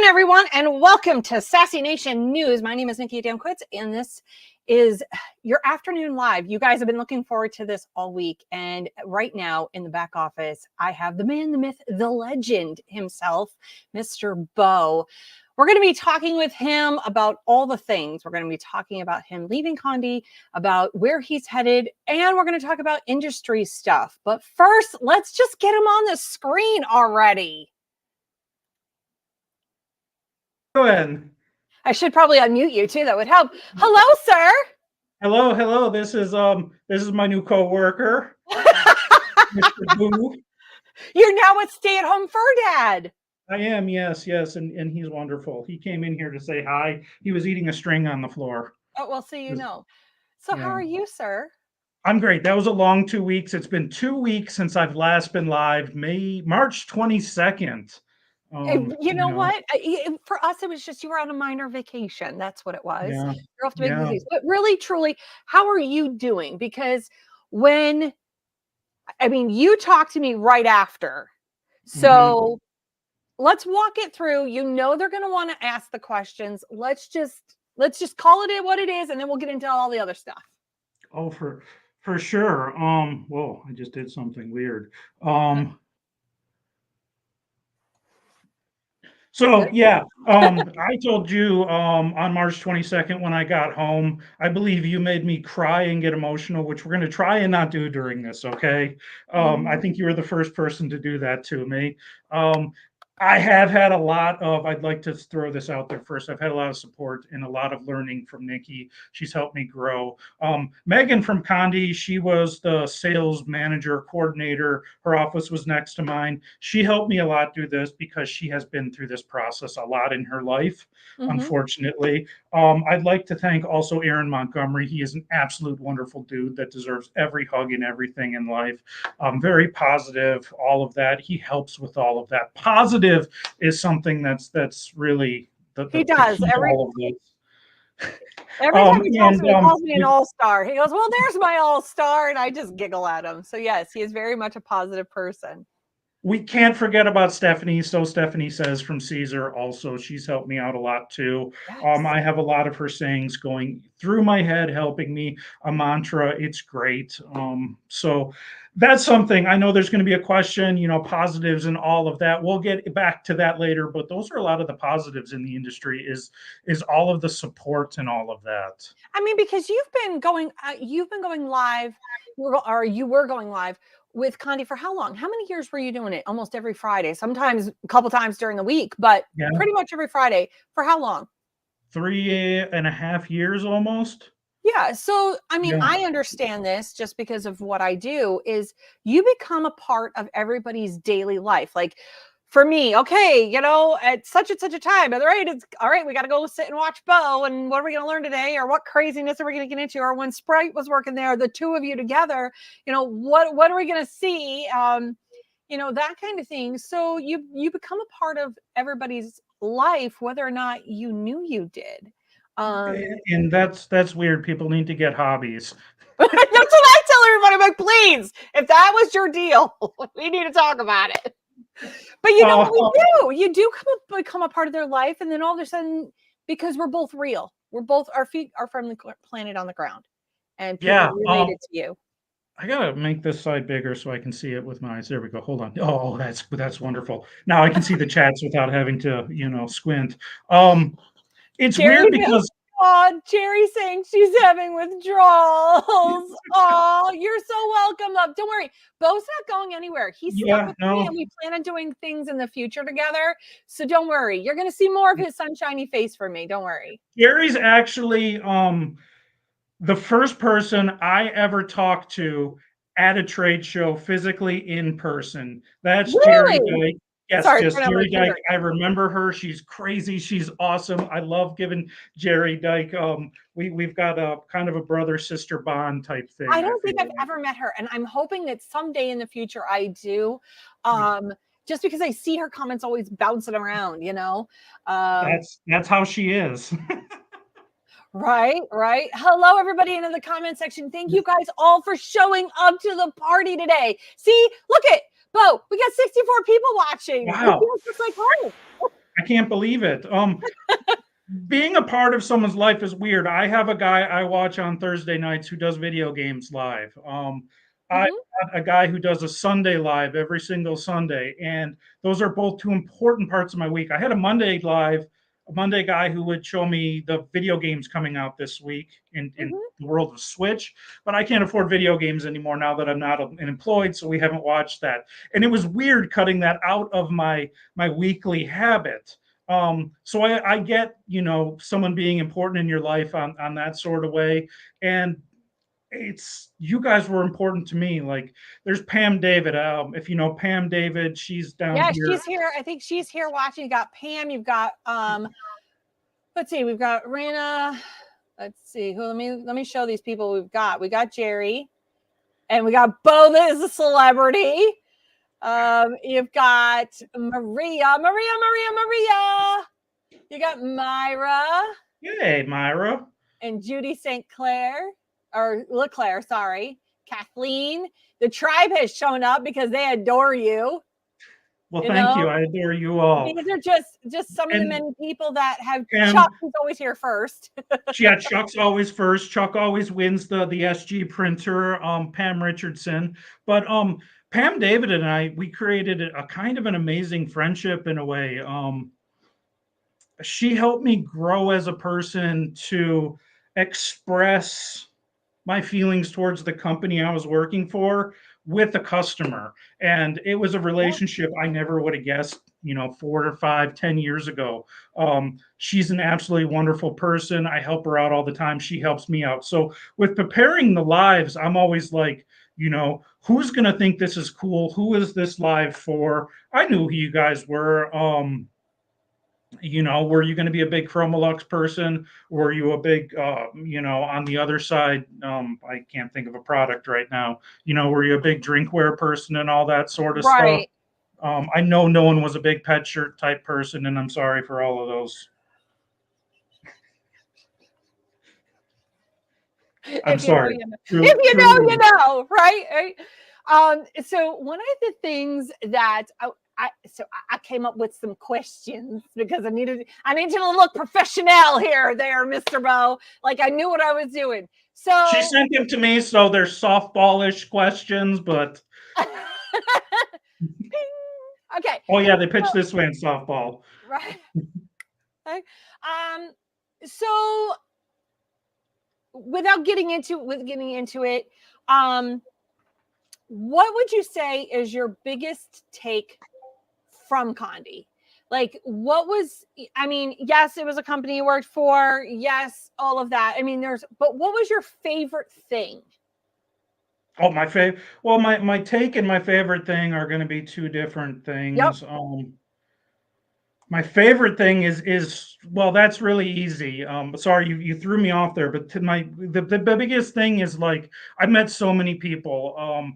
everyone, and welcome to Sassy Nation News. My name is Nikki Damquitz, and this is your afternoon live. You guys have been looking forward to this all week, and right now in the back office, I have the man, the myth, the legend himself, Mr. Bo. We're going to be talking with him about all the things. We're going to be talking about him leaving Condi, about where he's headed, and we're going to talk about industry stuff. But first, let's just get him on the screen already. Go ahead. I should probably unmute you too. That would help. Hello, sir. Hello. This is my new coworker, Mr. Boo. You're now a stay-at-home fur dad. I am, yes, and he's wonderful. He came in here to say hi. He was eating a string on the floor. Oh, well, so you know. So how are you, sir? I'm great. That was a long 2 weeks. It's been 2 weeks since I've last been live. March 22nd. You know what? For us, it was just you were on a minor vacation. That's what it was. Yeah, You're off to big disease. But really, truly, how are you doing? Because you talked to me right after. So let's walk it through. You know they're going to want to ask the questions. Let's just call it what it is, and then we'll get into all the other stuff. Oh, for sure. Whoa, I just did something weird. So yeah, I told you on March 22nd when I got home, I believe you made me cry and get emotional, which we're going to try and not do during this, okay? I think you were the first person to do that to me. I have had a lot of, I'd like to throw this out there first. I've had a lot of support and a lot of learning from Nikki. She's helped me grow. Megan from Condi, she was the sales manager, coordinator. Her office was next to mine. She helped me a lot do this because she has been through this process a lot in her life, unfortunately. I'd like to thank also Aaron Montgomery. He is an absolute wonderful dude that deserves every hug and everything in life. Very positive, all of that. He helps with all of that. Positive is something that's really he does every time he talks to me, he calls me an all-star. He goes, well, there's my all-star, and I just giggle at him. So yes, he is very much a positive person. We can't forget about Stephanie. So Stephanie says from Caesar also, she's helped me out a lot too. Yes. I have a lot of her sayings going through my head, helping me, a mantra. It's great. So that's something. I know there's going to be a question, positives and all of that. We'll get back to that later, but those are a lot of the positives in the industry is all of the support and all of that. I mean, because you've been going live, or you were going live with Condi for how long? How many years were you doing it? Almost every Friday, sometimes a couple times during the week, but pretty much every Friday. For how long? 3.5 years almost. Yeah. So, I mean, I understand this just because of what I do is you become a part of everybody's daily life. Like for me, okay, at such and such a time, all right, we got to go sit and watch Bo. And what are we going to learn today? Or what craziness are we going to get into? Or when Sprite was working there, the two of you together, what are we going to see? That kind of thing. So you become a part of everybody's life, whether or not you knew you did. And that's weird. People need to get hobbies. That's what I tell everybody. I'm like, please, if that was your deal, we need to talk about it. But you do become a part of their life, and then all of a sudden, because we're both real, our feet are from the planet on the ground, and people are related to you. I gotta make this side bigger so I can see it with my eyes. There we go. Hold on. Oh, that's wonderful. Now I can see the chats without having to, squint. It's weird because Jerry saying she's having withdrawals. Oh, you're so welcome. Don't worry. Bo's not going anywhere. He's stuck with me, and we plan on doing things in the future together. So don't worry. You're going to see more of his sunshiny face from me. Don't worry. Jerry's actually the first person I ever talked to at a trade show physically in person. That's really? Jerry Dyke. Yes, just Jerry Dyke. I remember her. She's crazy. She's awesome. I love giving Jerry Dyke. We've got a kind of a brother-sister bond type thing. I don't think I've ever met her, and I'm hoping that someday in the future I do. Just because I see her comments always bouncing around, That's how she is. Right. Hello, everybody in the comment section. Thank you guys all for showing up to the party today. See, look at Bo. We got 64 people watching. Wow. It's like home. I can't believe it. Being a part of someone's life is weird. I have a guy I watch on Thursday nights who does video games live. I Mhm, have a guy who does a Sunday live every single Sunday, and those are both two important parts of my week. I had a Monday live, a Monday guy who would show me the video games coming out this week in mhm. the world of Switch, but I can't afford video games anymore now that I'm not employed, so we haven't watched that. And it was weird cutting that out of my weekly habit. So I get, someone being important in your life on that sort of way. And it's, you guys were important to me. Like there's Pam David. If you know Pam David, she's down Yeah, here. she's here. I think she's here watching. You got Pam, you've got let's see, we've got Rena. Let's see who let me show these people we've got. We got Jerry, and we got Bo that is a celebrity. You've got Maria. You got Myra Hey, Myra. and Judy St. Clair, or LeClaire, sorry. Kathleen. The tribe has shown up because they adore you. Well, You thank know, you. I adore you all. these are just some of the And many people that have Chuck, Pam, who's always here first. yeah, Chuck's always first. Chuck always wins the SG printer. Pam Richardson, but Pam David and I, we created a kind of an amazing friendship in a way. She helped me grow as a person to express my feelings towards the company I was working for with the customer. And it was a Yeah. relationship I never would have guessed, 4 or 5, 10 years ago. She's an absolutely wonderful person. I help her out all the time. She helps me out. So with preparing the lives, I'm always like, who's going to think this is cool? Who is this live for? I knew who you guys were. Were you going to be a big Chromolux person? Were you a big, on the other side? I can't think of a product right now. Were you a big drinkware person and all that sort of stuff? Right. I know no one was a big pet shirt type person, and I'm sorry for all of those. I'm If you know, sorry. you know. If True, you know, you truly. know, right? So one of the things that I came up with some questions because I need you to look professional here, there, Mr. Bo. Like I knew what I was doing. She So sent them to me, so they're softballish questions, but okay. oh yeah, they pitched So, this way in softball. right. Okay. Um, so without getting into it, um, what would you say is your biggest take from Condi? Like, what was, I mean, yes, it was a company you worked for. Yes, all of that. I mean, but what was your favorite thing? Oh, my favorite. Well, my take and my favorite thing are going to be two different Yep. things. My favorite thing is well, that's really easy. Sorry, you threw me off there, but the biggest thing is like I met so many people.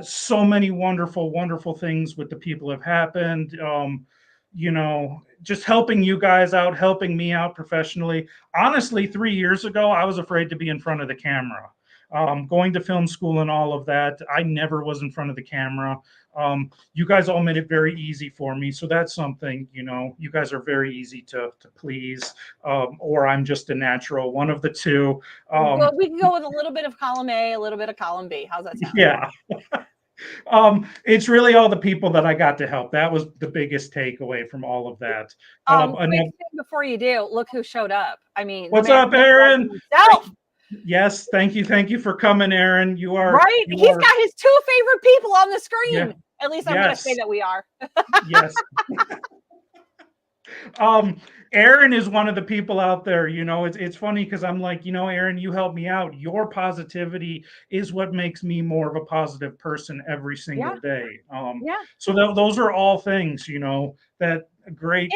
So many wonderful things with the people have happened. Just helping you guys out, helping me out professionally. Honestly, 3 years ago, I was afraid to be in front of the camera. Going to film school and all of that, I never was in front of the camera. You guys all made it very easy for me. So that's something, you guys are very easy to please, or I'm just a natural, one of the two. We can go with a little bit of column A, a little bit of column B. How's that sound? Yeah. It's really all the people that I got to help. That was the biggest takeaway from all of that. Quick thing before you do, look who showed up. I mean, the What's man up, Aaron? himself. Yes, thank you for coming, Aaron. Right? He's got his two favorite people on the screen. Yeah, At least I'm going to say that we are. yes. Aaron is one of the people out there. It's funny because I'm like, Aaron, you help me out. Your positivity is what makes me more of a positive person every single day. Yeah. So those are all things, that great.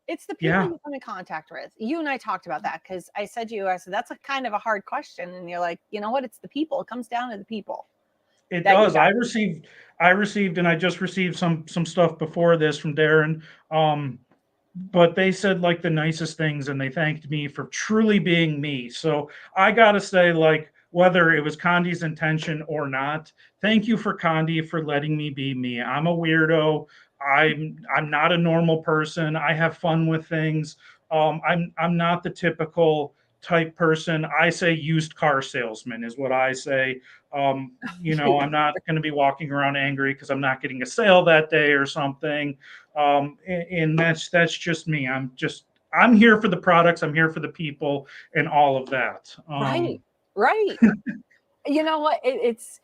It's the people Yeah. you come in contact with. You and I talked about that because I said that's a kind of a hard question. And you're like, you know what? It's the people. It comes down to the people. It does. I received, and I just received some stuff before this from Darren. But they said like the nicest things, and they thanked me for truly being me. So I gotta say, like, whether it was Condi's intention or not, thank you for Condi for letting me be me. I'm a weirdo. I'm not a normal person. I have fun with things. I'm not the typical type person. I say used car salesman is what I say. I'm not going to be walking around angry because I'm not getting a sale that day or something. And that's just me. I'm here for the products. I'm here for the people and all of that. Right. Right. You know what? It's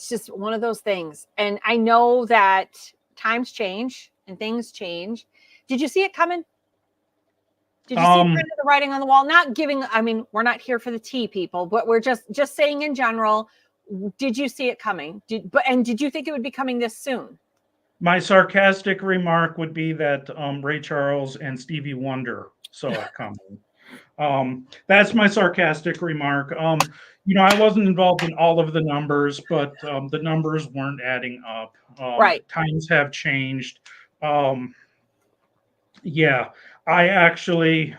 just one of those things. And I know that times change and things change. Did you see it coming? Did you see kind Um, of the writing on the wall? Not giving, I mean, we're not here for the tea people, but we're just saying in general, did you see it coming? Did you think it would be coming this soon? my sarcastic remark would be that Ray Charles and Stevie Wonder saw it coming. That's my sarcastic remark. I wasn't involved in all of the numbers, but the numbers weren't adding up. Right. Times have changed. Um, yeah, I actually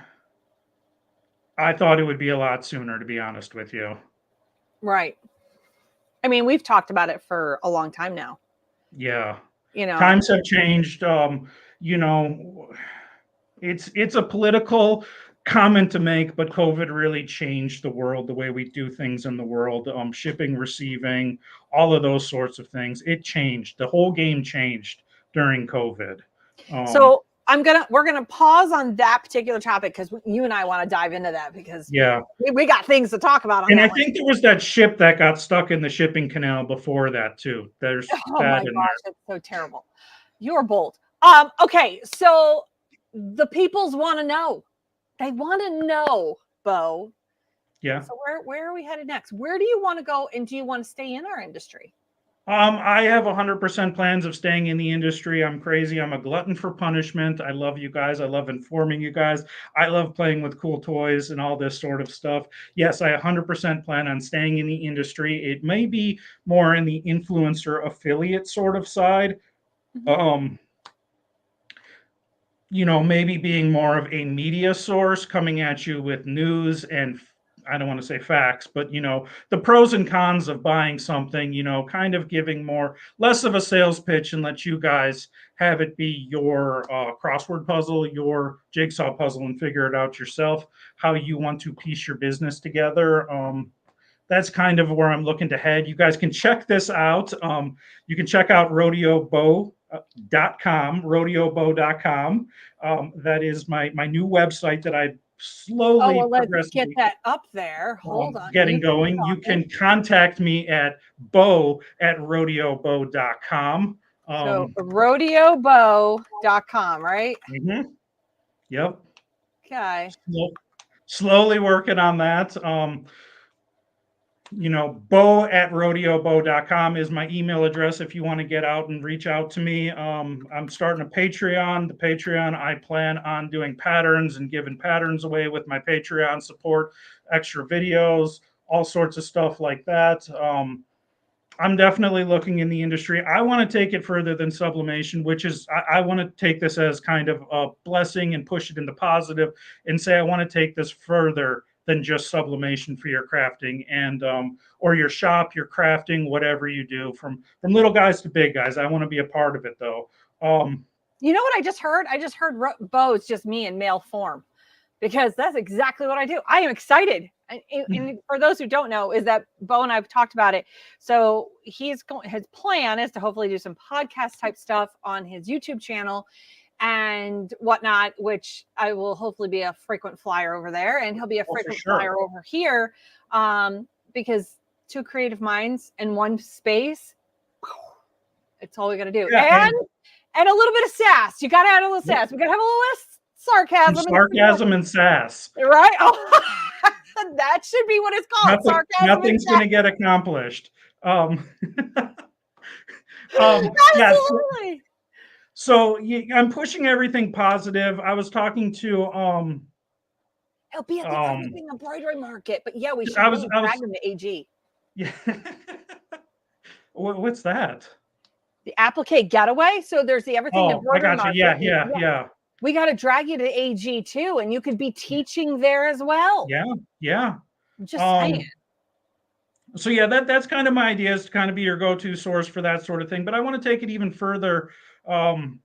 I thought it would be a lot sooner, to be honest with you. Right. I mean, we've talked about it for a long time now, Yeah, you know. times have changed. You know, it's a political comment to make, but COVID really changed the world, the way we do things in the world, shipping, receiving, all of those sorts of things. It changed. The whole game changed during COVID. Um, So we're gonna pause on that particular topic because you and I want to dive into that because yeah. we got things to talk about on And I that one. think there was that ship that got stuck in the shipping canal before that too. There's Oh that my in gosh, there. it's so terrible. You're bold. Okay, so the peoples want to know. They want to know, Bo. Yeah. So where are we headed next? Where do you want to go, and do you want to stay in our industry? I have 100% plans of staying in the industry. I'm crazy. I'm a glutton for punishment. I love you guys. I love informing you guys. I love playing with cool toys and all this sort of stuff. Yes, I 100% plan on staying in the industry. It may be more in the influencer affiliate sort of side. Mhm. Um, maybe being more of a media source coming at you with news and I don't want to say facts, but the pros and cons of buying something, kind of giving less of a sales pitch and let you guys have it be your crossword puzzle, your jigsaw puzzle, and figure it out yourself, how you want to piece your business together. That's kind of where I'm looking to head. You guys can check this out. You can check out rodeobo.com. That is my new website that I Oh slowly, well, let's get progressively that up there. Hold on, you getting keep going. You talking. can contact me at bo@rodeobo.com. So rodeobow.com, right? Mhm. Yep. Okay. Slowly working on that. bo@rodeobo.com is my email address if you want to get out and reach out to me. I'm starting a Patreon. The Patreon, I plan on doing patterns and giving patterns away with my Patreon support, extra videos, all sorts of stuff like that. I'm definitely looking in the industry. I want to take it further than sublimation, which is I want to take this as kind of a blessing and push it in the positive and say I want to take this further than just sublimation for your crafting and or your shop, your crafting, whatever you do, from little guys to big guys. I want to be a part of it though. You know what I just heard? I just heard Bo is just me in male form because that's exactly what I do. I am excited. And for those who don't know, is that Bo and I've talked about it. So his plan is to hopefully do some podcast type stuff on his YouTube channel and whatnot, which I will hopefully be a frequent flyer over there, and he'll be a Oh, for frequent sure. flyer over here, because two creative minds in one space, it's all we got to do. Yeah, And a little bit of sass. You got to add a little sass. We got to have a little and sarcasm and sarcasm and sass. right? Oh, that should be what it's called. Sarcasm and Nothing's going to get accomplished. Um, sass. yeah. Absolutely. So I'm pushing everything positive. I was talking to He'll be at the um everything embroidery market. But yeah, we should I was really I drag was him to AG. yeah. What's that? The applique getaway. So there's the everything Oh, I embroidery got you. market. Yeah, And yeah, yeah, yeah. we got to drag you to AG too, and you could be teaching there as well. Yeah, yeah. I'm just saying. Um so yeah, that's kind of my idea is to kind of be your go-to source for that sort of thing. But I want to take it even further. Um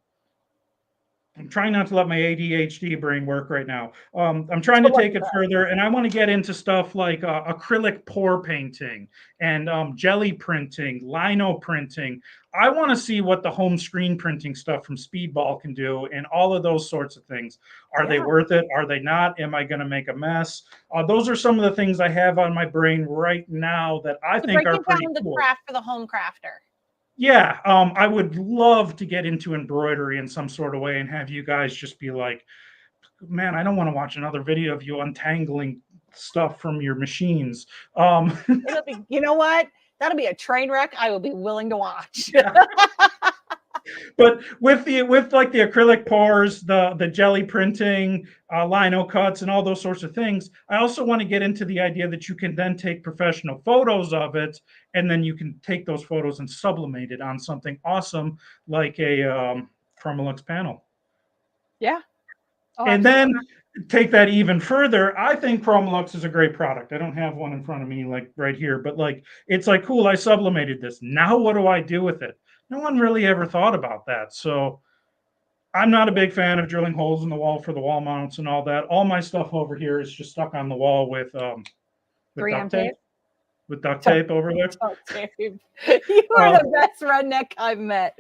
I'm trying not to let my ADHD brain work right now. I'm trying So to what's take it that? further, and I want to get into stuff like acrylic pour painting and jelly printing, lino printing. I want to see what the home screen printing stuff from Speedball can do, and all of those sorts of things. Are they Yeah. worth it? Are they not? Am I going to make a mess? Those are some of the things I have on my brain right now that I So think break are it pretty down the cool. craft for the home crafter. Yeah, I would love to get into embroidery in some sort of way and have you guys just be like, man, I don't want to watch another video of you untangling stuff from your machines. It'll be, you know what? That'll be a train wreck I will be willing to watch. Yeah. But with like the acrylic pours, the jelly printing, lino cuts, and all those sorts of things, I also want to get into the idea that you can then take professional photos of it, and then you can take those photos and sublimate it on something awesome like a Chromolux panel. Yeah. Oh, And absolutely. then take that even further. I think Chromolux is a great product. I don't have one in front of me like right here, but like it's like cool. I sublimated this. Now what do I do with it? No one really ever thought about that. So I'm not a big fan of drilling holes in the wall for the wall mounts and all that. All my stuff over here is just stuck on the wall with 3M duct tape. tape. With duct Duct, tape over there. duct tape. You are Um, the best redneck I've met.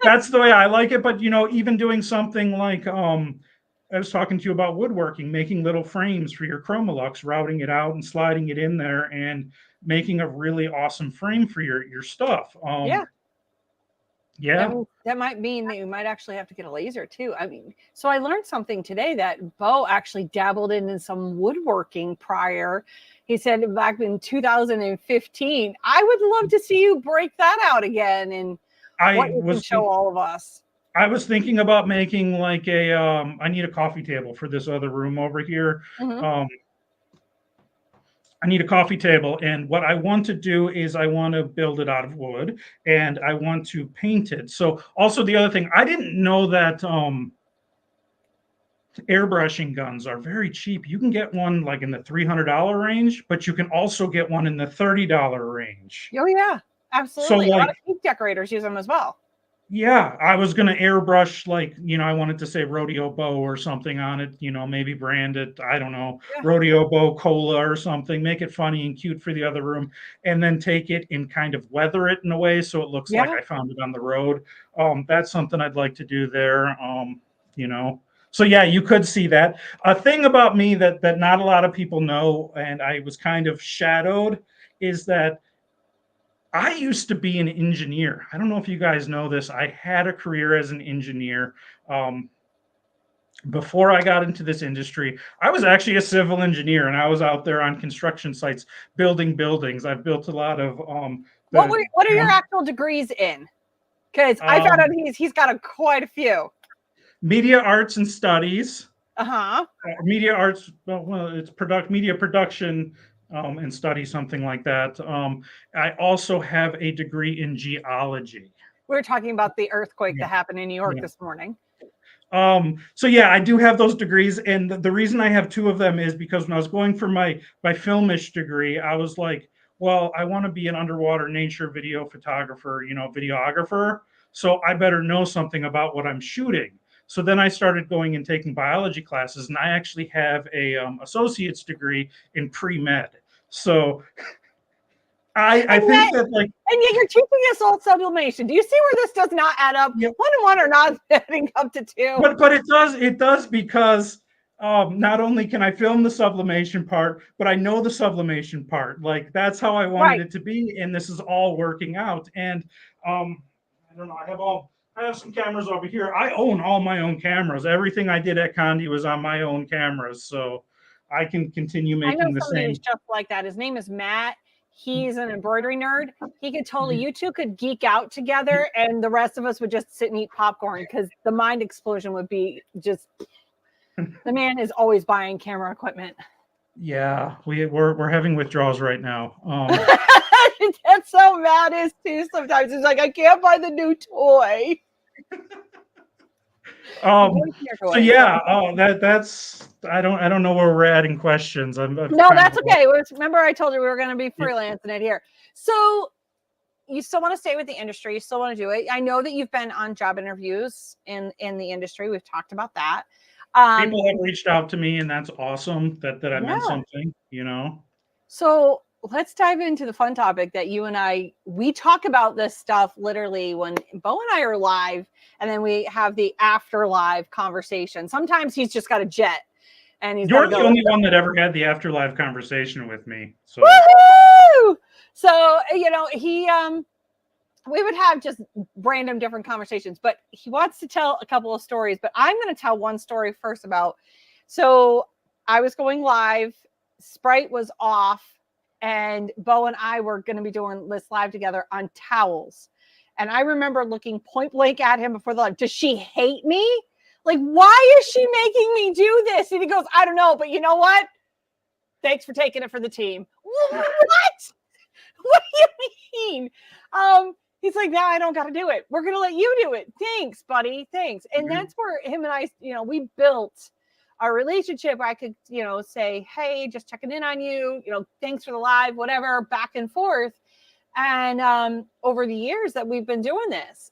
that's the way I like it. But even doing something like I was talking to you about woodworking, making little frames for your Chromolux, routing it out and sliding it in there, and making a really awesome frame for your stuff. Yeah. Yeah, That might mean that you might actually have to get a laser too. I mean, so I learned something today that Bo actually dabbled in some woodworking prior. He said back in 2015. I would love to see you break that out again and what I you can was show all of us. I was thinking about making like a. I need a coffee table for this other room over here. Mhm. Um, I need a coffee table, and what I want to do is I want to build it out of wood, and I want to paint it. So, also the other thing, I didn't know that airbrushing guns are very cheap. You can get one like in the $300 range, but you can also get one in the $30 range. Oh yeah, So, absolutely. A lot like, of cake decorators use them as well. yeah, I was gonna airbrush like, I wanted to say Rodeo Bow or something on it, maybe brand it, I don't know, Yeah. Rodeo Bow Cola or something, make it funny and cute for the other room, and then take it and kind of weather it in a way so it looks like Yeah. I found it on the road. That's something I'd like to do there. You know. So yeah, you could see that. A thing about me that not a lot of people know, and I was kind of shadowed, is that I used to be an engineer. I don't know if you guys know this. I had a career as an engineer. Um, Before I got into this industry, I was actually a civil engineer and I was out there on construction sites building buildings. I've built a lot of the What are your actual degrees in? Because I found out um, he's got quite a few. media arts and studies. Uh-huh. Media arts, well, it's media production and study, something like that. I also have a degree in geology. We were talking about the earthquake Yeah, that happened in New York yeah. this morning. So yeah, I do have those degrees, and the reason I have two of them is because when I was going for my filmish degree, I was like, well, I want to be an underwater nature video photographer, videographer. So I better know something about what I'm shooting. So then I started going and taking biology classes, and I actually have a associate's degree in pre-med. So I And think yet, that like and yet you're teaching us all sublimation. Do you see where this does not add up? yeah, One and one are not adding up to two. but it does because not only can I film the sublimation part, but I know the sublimation part. Like that's how I wanted Right. it to be, and this is all working out. And I don't know. I have some cameras over here. I own all my own cameras. Everything I did at Condi was on my own cameras, so I can continue I know making the somebody who's same. just like that. His name is Matt. He's an embroidery nerd. He could totally, you two could geek out together, and the rest of us would just sit and eat popcorn because the mind explosion would be just. The man is always buying camera equipment. Yeah, we're having withdrawals right now. That's how Matt is too. Sometimes he's like, I can't buy the new toy. Um, so Toys. yeah, that's I don't know where we're adding questions. I've No, kind that's of okay. Remember, I told you we were going to be freelancing it here. So you still want to stay with the industry. You still want to do it. I know that you've been on job interviews in the industry. We've talked about that. People have reached out to me, and that's awesome that I meant Yeah. something, you know? So let's dive into the fun topic that you and we talk about this stuff literally when Bo and I are live, and then we have the after live conversation. Sometimes he's just got a jet and he's got to You're the go. only one that ever had the afterlife conversation with me. So Woohoo! So, we would have just random different conversations, but he wants to tell a couple of stories. But I'm going to tell one story first about. So I was going live, Sprite was off, and Bo and I were going to be doing this live together on towels. And I remember looking point blank at him before the live. Does she hate me? Like, why is she making me do this? And he goes, I don't know, but you know what? Thanks for taking it for the team. What? What do you mean? He's like, now I don't got to do it. We're going to let you do it. Thanks, buddy. Thanks. And that's where him and I, we built our relationship. I could, say, hey, just checking in on you, thanks for the live, whatever, back and forth. And over the years that we've been doing this,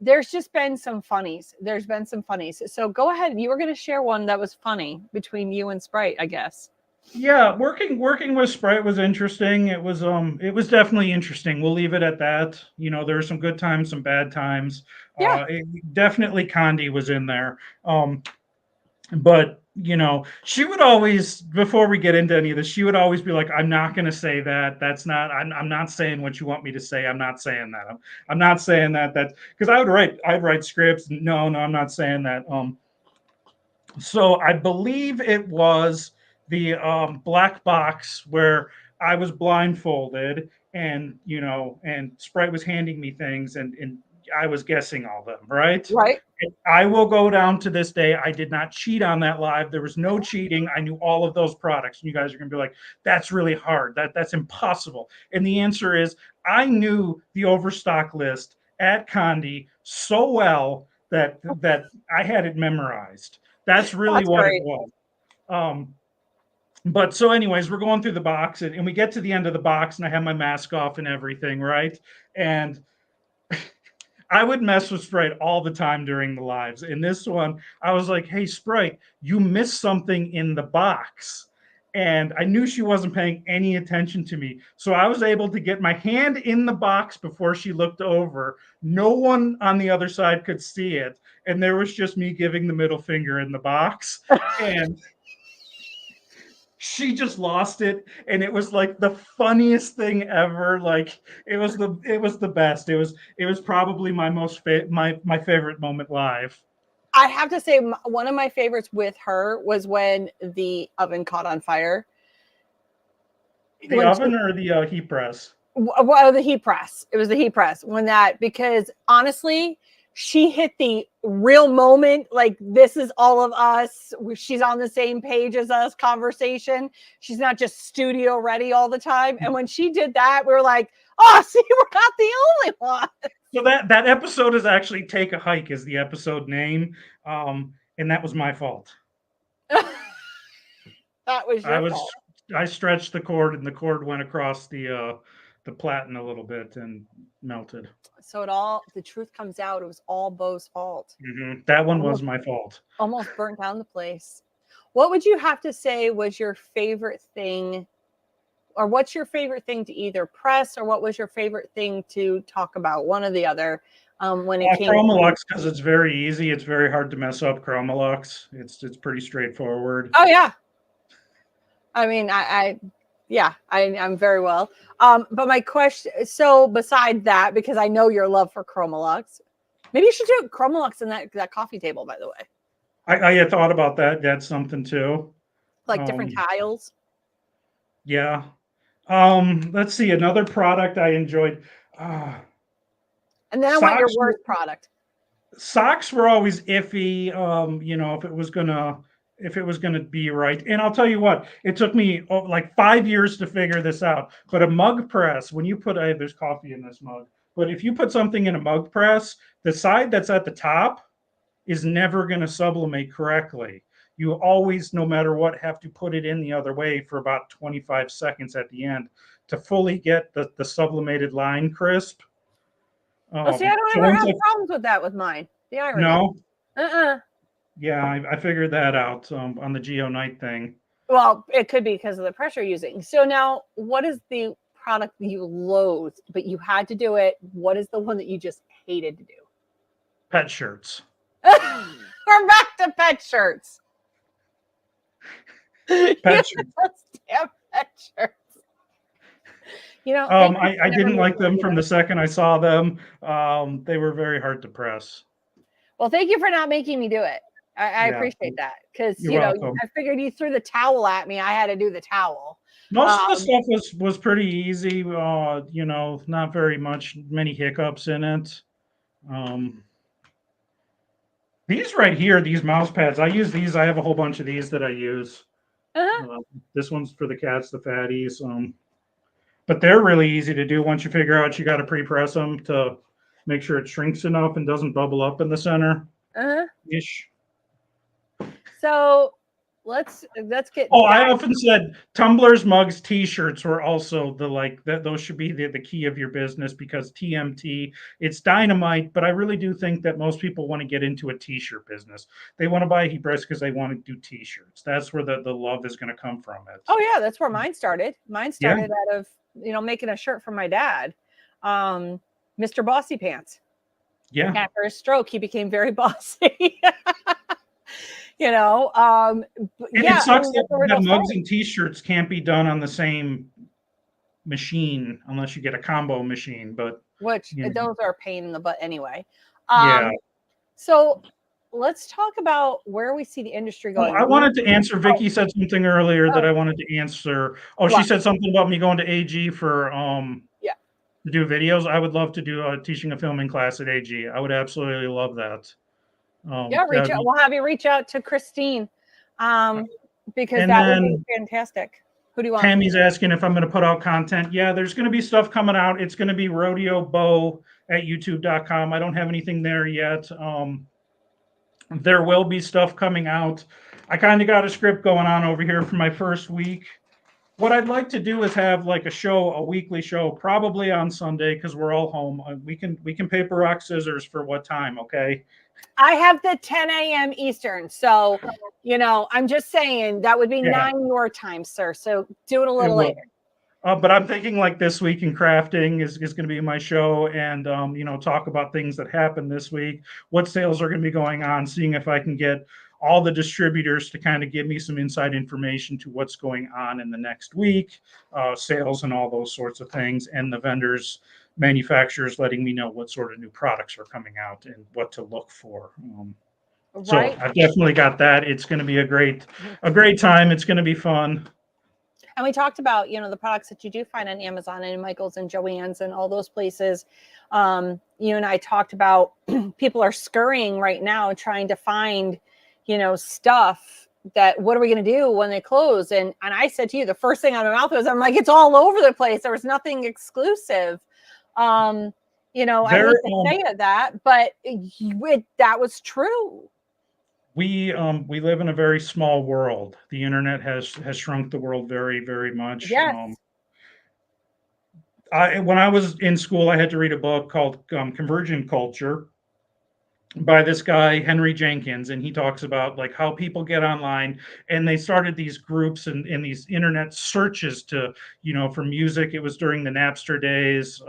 there's just been some funnies. There's been some funnies. So go ahead. You were going to share one that was funny between you and Sprite, I guess. yeah, working with Sprite was interesting. It was definitely interesting. We'll leave it at that. There were some good times, some bad times. Yeah. Definitely Condi was in there. But she would always, before we get into any of this, she would always be like, I'm not going to say that. That's not, I'm not saying what you want me to say. I'm not saying that. I'm not saying that. Because I'd write scripts. No, I'm not saying that. So I believe it was the black box where I was blindfolded, and and Sprite was handing me things, and I was guessing all of them, right? Right. And I will go down to this day. I did not cheat on that live. There was no cheating. I knew all of those products. And you guys are going to be like, that's really hard. That's impossible. And the answer is, I knew the overstock list at Condi so well that I had it memorized. That's really That's what it great. was. But so, anyways, we're going through the box, and we get to the end of the box, and I have my mask off and everything, right? And I would mess with Sprite all the time during the lives. In this one, I was like, hey, Sprite, you missed something in the box. And I knew she wasn't paying any attention to me. So I was able to get my hand in the box before she looked over. No one on the other side could see it. And there was just me giving the middle finger in the box. And she just lost it, and it was like the funniest thing ever. Like it was the best. It was probably my favorite moment live. I have to say, one of my favorites with her was when the oven caught on fire. The oven or the heat press? Well, the heat press. It was the heat press because honestly, she hit the real moment. Like, this is all of us. She's on the same page as us conversation. She's not just studio ready all the time. And when she did that, we were like, oh, see, we're not the only one. So that episode is actually "Take a Hike" is the episode name, and that was my fault. That was your fault. I stretched the cord, and the cord went across the platen a little bit and melted. So the truth comes out. It was all Bo's fault. That one was my fault. Almost burnt down the place. What would you have to say was your favorite thing, or what's your favorite thing to either press, or what was your favorite thing to talk about? One or the other. When it came Chromolux, because it's very easy. It's very hard to mess up Chromolux. It's pretty straightforward. Oh yeah. I mean, I'm very well. But my question, so beside that, because I know your love for Chromolux, maybe you should do Chromolux in that coffee table, by the way. I had thought about that. That's something too. Like different tiles. Yeah. Let's see. Another product I enjoyed. And then I want your worst product. Socks were always iffy. If it was gonna be right. And I'll tell you what, it took me like 5 years to figure this out. But a mug press, when you put there's coffee in this mug, but if you put something in a mug press, the side that's at the top is never going to sublimate correctly. You always, no matter what, have to put it in the other way for about 25 seconds at the end. to fully get the sublimated line crisp. Oh, see, I don't So ever once have I problems with that with mine. The irony. no, Uh-uh. yeah, I figured that out on the Geo Night thing. Well, it could be because of the pressure using. So now, what is the product you loathed, but you had to do it? What is the one that you just hated to do? Pet shirts. We're back to pet shirts. Pet shirts. Damn pet shirts. Thank you I for never didn't like making me them do from the that. second I saw them. They were very hard to press. Well, thank you for not making me do it. I Yeah, appreciate that because you're welcome. I figured you threw the towel at me. I had to do the towel. Most of the Um, stuff was pretty easy. Not very many hiccups in it. Um, these right here, these mouse pads, I use these. I have a whole bunch of these that I use. uh-huh, Uh, this one's for the cats, the fatties. But they're really easy to do once you figure out you got to pre-press them to make sure it shrinks enough and doesn't bubble up in the center uh-huh. ish. So let's get Oh, I dive. often said tumblers, mugs, T-shirts were also the like that. Those should be the key of your business because TMT, it's dynamite. But I really do think that most people want to get into a T-shirt business. They want to buy heat press because they want to do T-shirts. That's where the love is going to come from. It. Oh yeah, that's where mine started. Mine Yeah, started out of making a shirt for my dad, Mr. Bossy Pants. yeah. After his stroke, he became very bossy. you know, um, And it yeah, I sucks mean that, that's the original mugs story. and T-shirts can't be done on the same machine unless you get a combo machine. But Which you know, those are a pain in the butt anyway. yeah. So let's talk about where we see the industry Oh, going. I wanted to answer. Oh, Vicky said something earlier that oh, I wanted to answer. Oh, she what? said something about me going to AG for Yeah, to do videos. I would love to do teaching a filming class at AG. I would absolutely love that. yeah. That Reach would out. be, We'll have you reach out to Christine, because and that would be then fantastic. Who do you want? Tammy's asking if I'm going to put out content. Yeah, there's going to be stuff coming out. It's going to be rodeo bow at youtube.com. I don't have anything there yet. There will be stuff coming out. I kind of got a script going on over here for my first week. What I'd like to do is have like a weekly show, probably on Sunday because we're all home. We can paper rock scissors for what time? Okay. I have the 10 a.m. Eastern. So, I'm just saying that would be Yeah, 9 your time, sir. So do it a it little will. later. But I'm thinking like this week in crafting is going to be my show, and talk about things that happened this week, what sales are going to be going on, seeing if I can get all the distributors to kind of give me some inside information to what's going on in the next week, sales and all those sorts of things, and the vendors, manufacturers letting me know what sort of new products are coming out and what to look for. So Right. I've definitely got that. It's going to be a great time. It's going to be fun. And we talked about, the products that you do find on Amazon and Michael's and Joann's and all those places. You and I talked about people are scurrying right now trying to find, stuff that what are we going to do when they close? And I said to you, the first thing out of my mouth was, I'm like, it's all over the place. There was nothing exclusive. I There, hate to say it that, but that was true. we live in a very small world. The internet has shrunk the world very, very much. Yes. When I was in school, I had to read a book called Convergent Culture by this guy Henry Jenkins, and he talks about like how people get online, and they started these groups and these internet searches to for music. It was during the Napster days.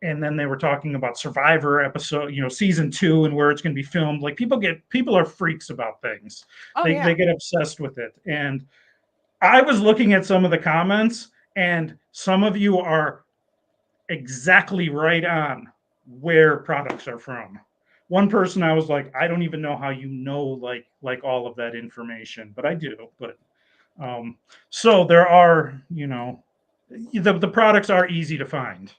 And then they were talking about Survivor episode, season 2, and where it's going to be filmed. Like people are freaks about things. Oh They yeah. they get obsessed with it. And I was looking at some of the comments, and some of you are exactly right on where products are from. One person I was like, I don't even know how like all of that information, but I do. But um, so there are, the products are easy to find.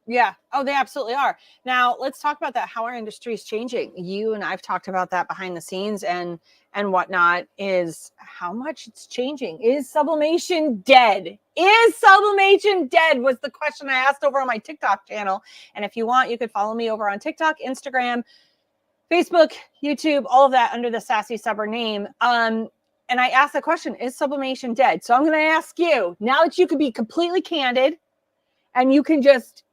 Yeah. Oh, they absolutely are. Now, let's talk about that. How our industry is changing. You and I've talked about that behind the scenes and whatnot. Is how much it's changing. Is sublimation dead? Is sublimation dead? Was the question I asked over on my TikTok channel. And if you want, you could follow me over on TikTok, Instagram, Facebook, YouTube, all of that under the Sassy Subber name. and I asked the question, is sublimation dead? So I'm going to ask you, now that you can be completely candid and you can just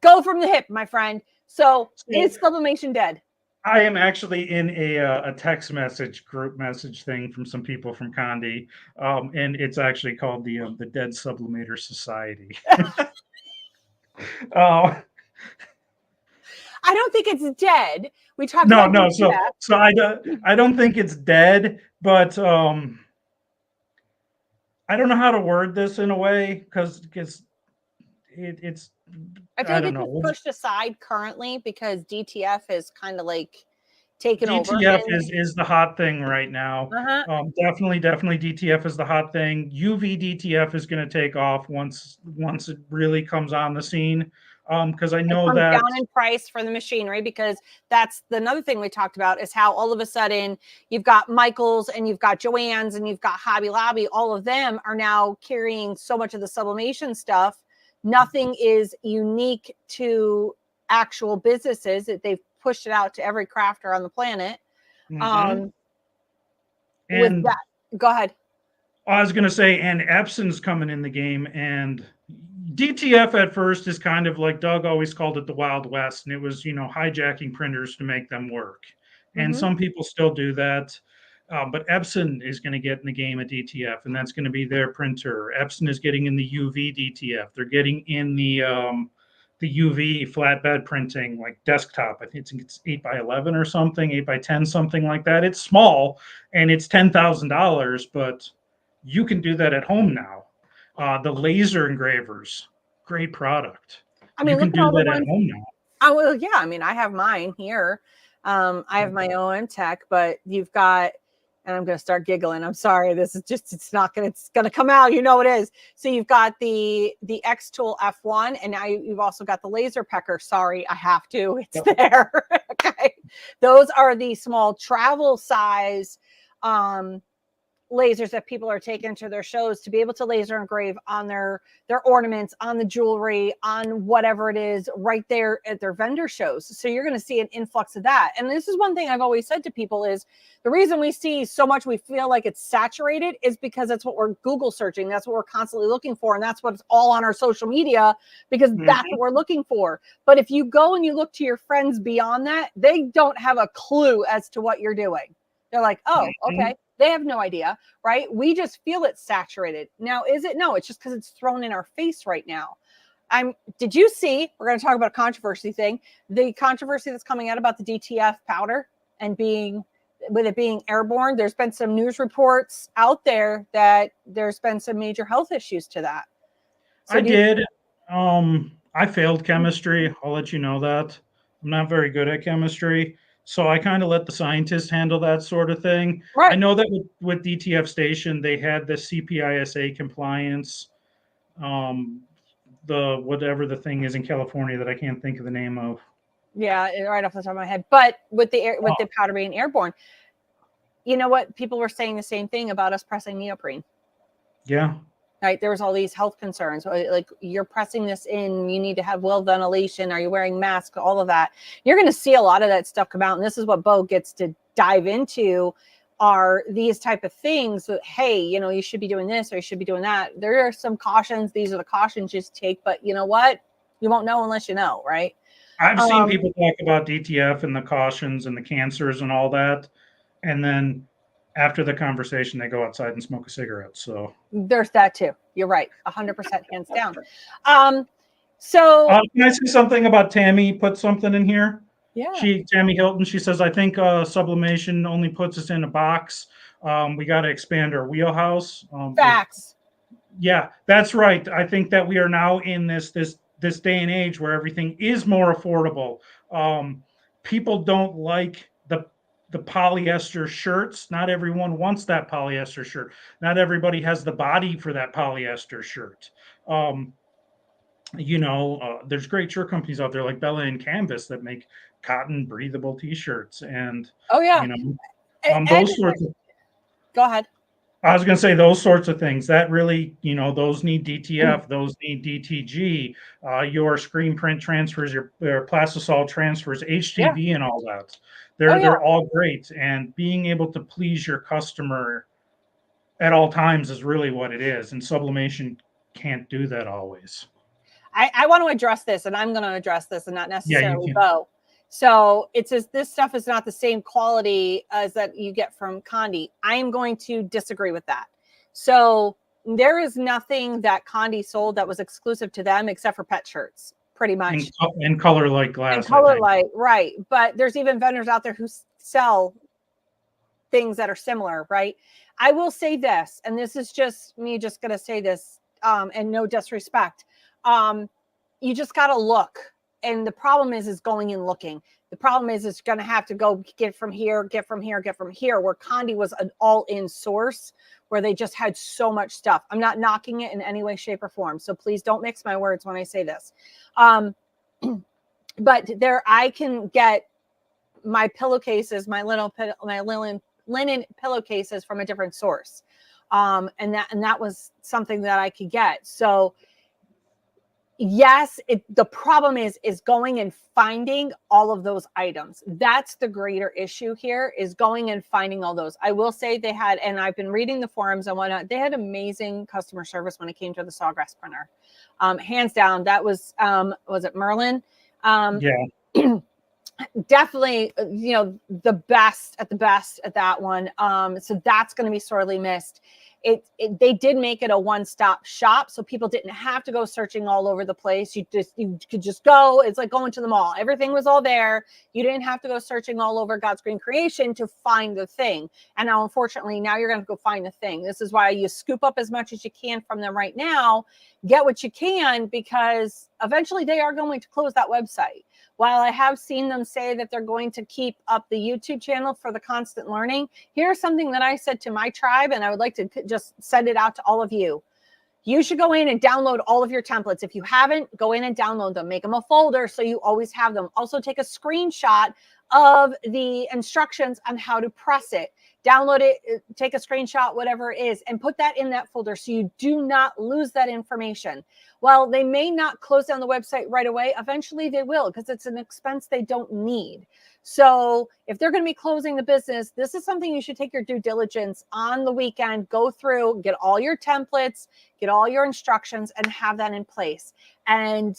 go from the hip, my friend. So is sublimation dead? I am actually in a text message group message thing from some people from Condi, and it's actually called the Dead Sublimator Society. uh, I don't think it's dead. We talked no, about no. So DTF. so I don't think it's dead, but I don't know how to word this in a way because it's I feel I like don't it's just know. pushed aside currently because DTF is kind of like taken over. DTF And is the hot thing right now. uh-huh, Definitely DTF is the hot thing. UV DTF is going to take off once it really comes on the scene. Because I it know comes that down in price for the machinery, because that's another thing we talked about, is how all of a sudden you've got Michaels and you've got Joann's and you've got Hobby Lobby. All of them are now carrying so much of the sublimation stuff. Nothing is unique to actual businesses. That they've pushed it out to every crafter on the planet. Mhm. Um, with And that, go ahead. I was going to say, and Epson's coming in the game, and DTF at first is kind of like Doug always called it the Wild West, and it was, hijacking printers to make them work. And Mm-hmm. some people still do that. But Epson is going to get in the game at DTF, and that's going to be their printer. Epson is getting in the UV DTF. They're getting in the UV flatbed printing, like desktop. I think it's 8x11 or something, 8x10, something like that. It's small, and it's $10,000, but you can do that at home now. The laser engravers, great product. I You mean, look can at do all the that at ones. home now. I will, yeah. I mean, I have mine here. I have my OM Tech, but you've got, and I'm going to start giggling. I'm sorry. This is just, it's going to come out. You know it is. So you've got the X Tool F1, and now you've also got the laser pecker. Sorry, I have to. It's there. Okay. Those are the small travel size lasers that people are taking to their shows to be able to laser engrave on their ornaments, on the jewelry, on whatever it is, right there at their vendor shows. So you're going to see an influx of that. And this is one thing I've always said to people, is the reason we see so much, we feel like it's saturated, is because that's what we're Google searching, that's what we're constantly looking for, and that's what's all on our social media, because that's what we're looking for. But if you go and you look to your friends beyond that, they don't have a clue as to what you're doing. They're like, oh, okay. They have no idea, right? We just feel it's saturated. Now, is it? No, it's just because it's thrown in our face right now. Did you see, we're going to talk about a controversy thing, the controversy that's coming out about the DTF powder and with it being airborne? There's been some news reports out there that there's been some major health issues to that. So I did. I failed chemistry. I'll let you know that. I'm not very good at chemistry. So I kind of let the scientists handle that sort of thing. I right. know that with DTF Station, they had the CPISA compliance, um, the whatever the thing is in California that I can't think of the name of. Yeah, right off the top of my head. But with Oh, the powder being airborne, you know what? People were saying the same thing about us pressing neoprene. yeah. Right, there was all these health concerns, like you're pressing this in, you need to have well ventilation, are you wearing masks, all of that. You're going to see a lot of that stuff come out, and this is what Bo gets to dive into, are these type of things that, hey, you should be doing this or you should be doing that. There are some cautions, these are the cautions you take, but you know what, you won't know unless you know, right? I've seen people talk about DTF and the cautions and the cancers and all that, and then after the conversation, they go outside and smoke a cigarette. So, There's that too. You're right, 100% hands down. So can I say something about Tammy? Put something in here. yeah, Tammy Hilton. She says, "I think sublimation only puts us in a box. We got to expand our wheelhouse." facts. Yeah, that's right. I think that we are now in this day and age where everything is more affordable. People don't like the polyester shirts. Not everyone wants that polyester shirt. Not everybody has the body for that polyester shirt. Um, there's great shirt companies out there like Bella and Canvas that make cotton breathable T-shirts, and Oh yeah, you know, and those sorts of go ahead. I was going to say those sorts of things that really, those need DTF, those need DTG, your screen print transfers, your plastisol transfers, Yeah. HTV, and all that. Oh yeah. They're all great, and being able to please your customer at all times is really what it is, and sublimation can't do that always. I want to address this, and I'm going to address this, and not Yeah, you necessarily can. Bo. So it says this stuff is not the same quality as that you get from Condi. I am going to disagree with that. So there is nothing that Condi sold that was exclusive to them except for pet shirts, pretty much. In color like And glass, I color think. light, right. But there's even vendors out there who sell things that are similar, right? I will say this, and this is just me just going to say this, and no disrespect. You just got to look. And the problem is going and looking. The problem is going to have to go get from here, get from here, get from here, where Condi was an all-in source where they just had so much stuff. I'm not knocking it in any way, shape, or form. So please don't mix my words when I say this. But there, I can get my pillowcases, my linen pillowcases from a different source. And that was something that I could get. So yes, the problem is going and finding all of those items. That's the greater issue here, is going and finding all those. I will say they had, and I've been reading the forums and whatnot, they had amazing customer service when it came to the sawgrass printer. Hands down, that was it Merlin? Yeah. Definitely, the best at that one. So that's going to be sorely missed. They did make it a one-stop shop, so people didn't have to go searching all over the place. You could just go. It's like going to the mall. Everything was all there. You didn't have to go searching all over God's green creation to find the thing. And now, unfortunately, now you're going to go find the thing. This is why you scoop up as much as you can from them right now. Get what you can, because eventually they are going to close that website. While I have seen them say that they're going to keep up the YouTube channel for the constant learning, here's something that I said to my tribe, and I would like to just send it out to all of you. You should go in and download all of your templates. If you haven't, go in and download them. Make them a folder so you always have them. Also, take a screenshot of the instructions on how to press it. Download it, take a screenshot, whatever it is, and put that in that folder so you do not lose that information. While they may not close down the website right away, eventually they will, because it's an expense they don't need. So if they're going to be closing the business, this is something you should take your due diligence on the weekend, go through, get all your templates, get all your instructions, and have that in place. And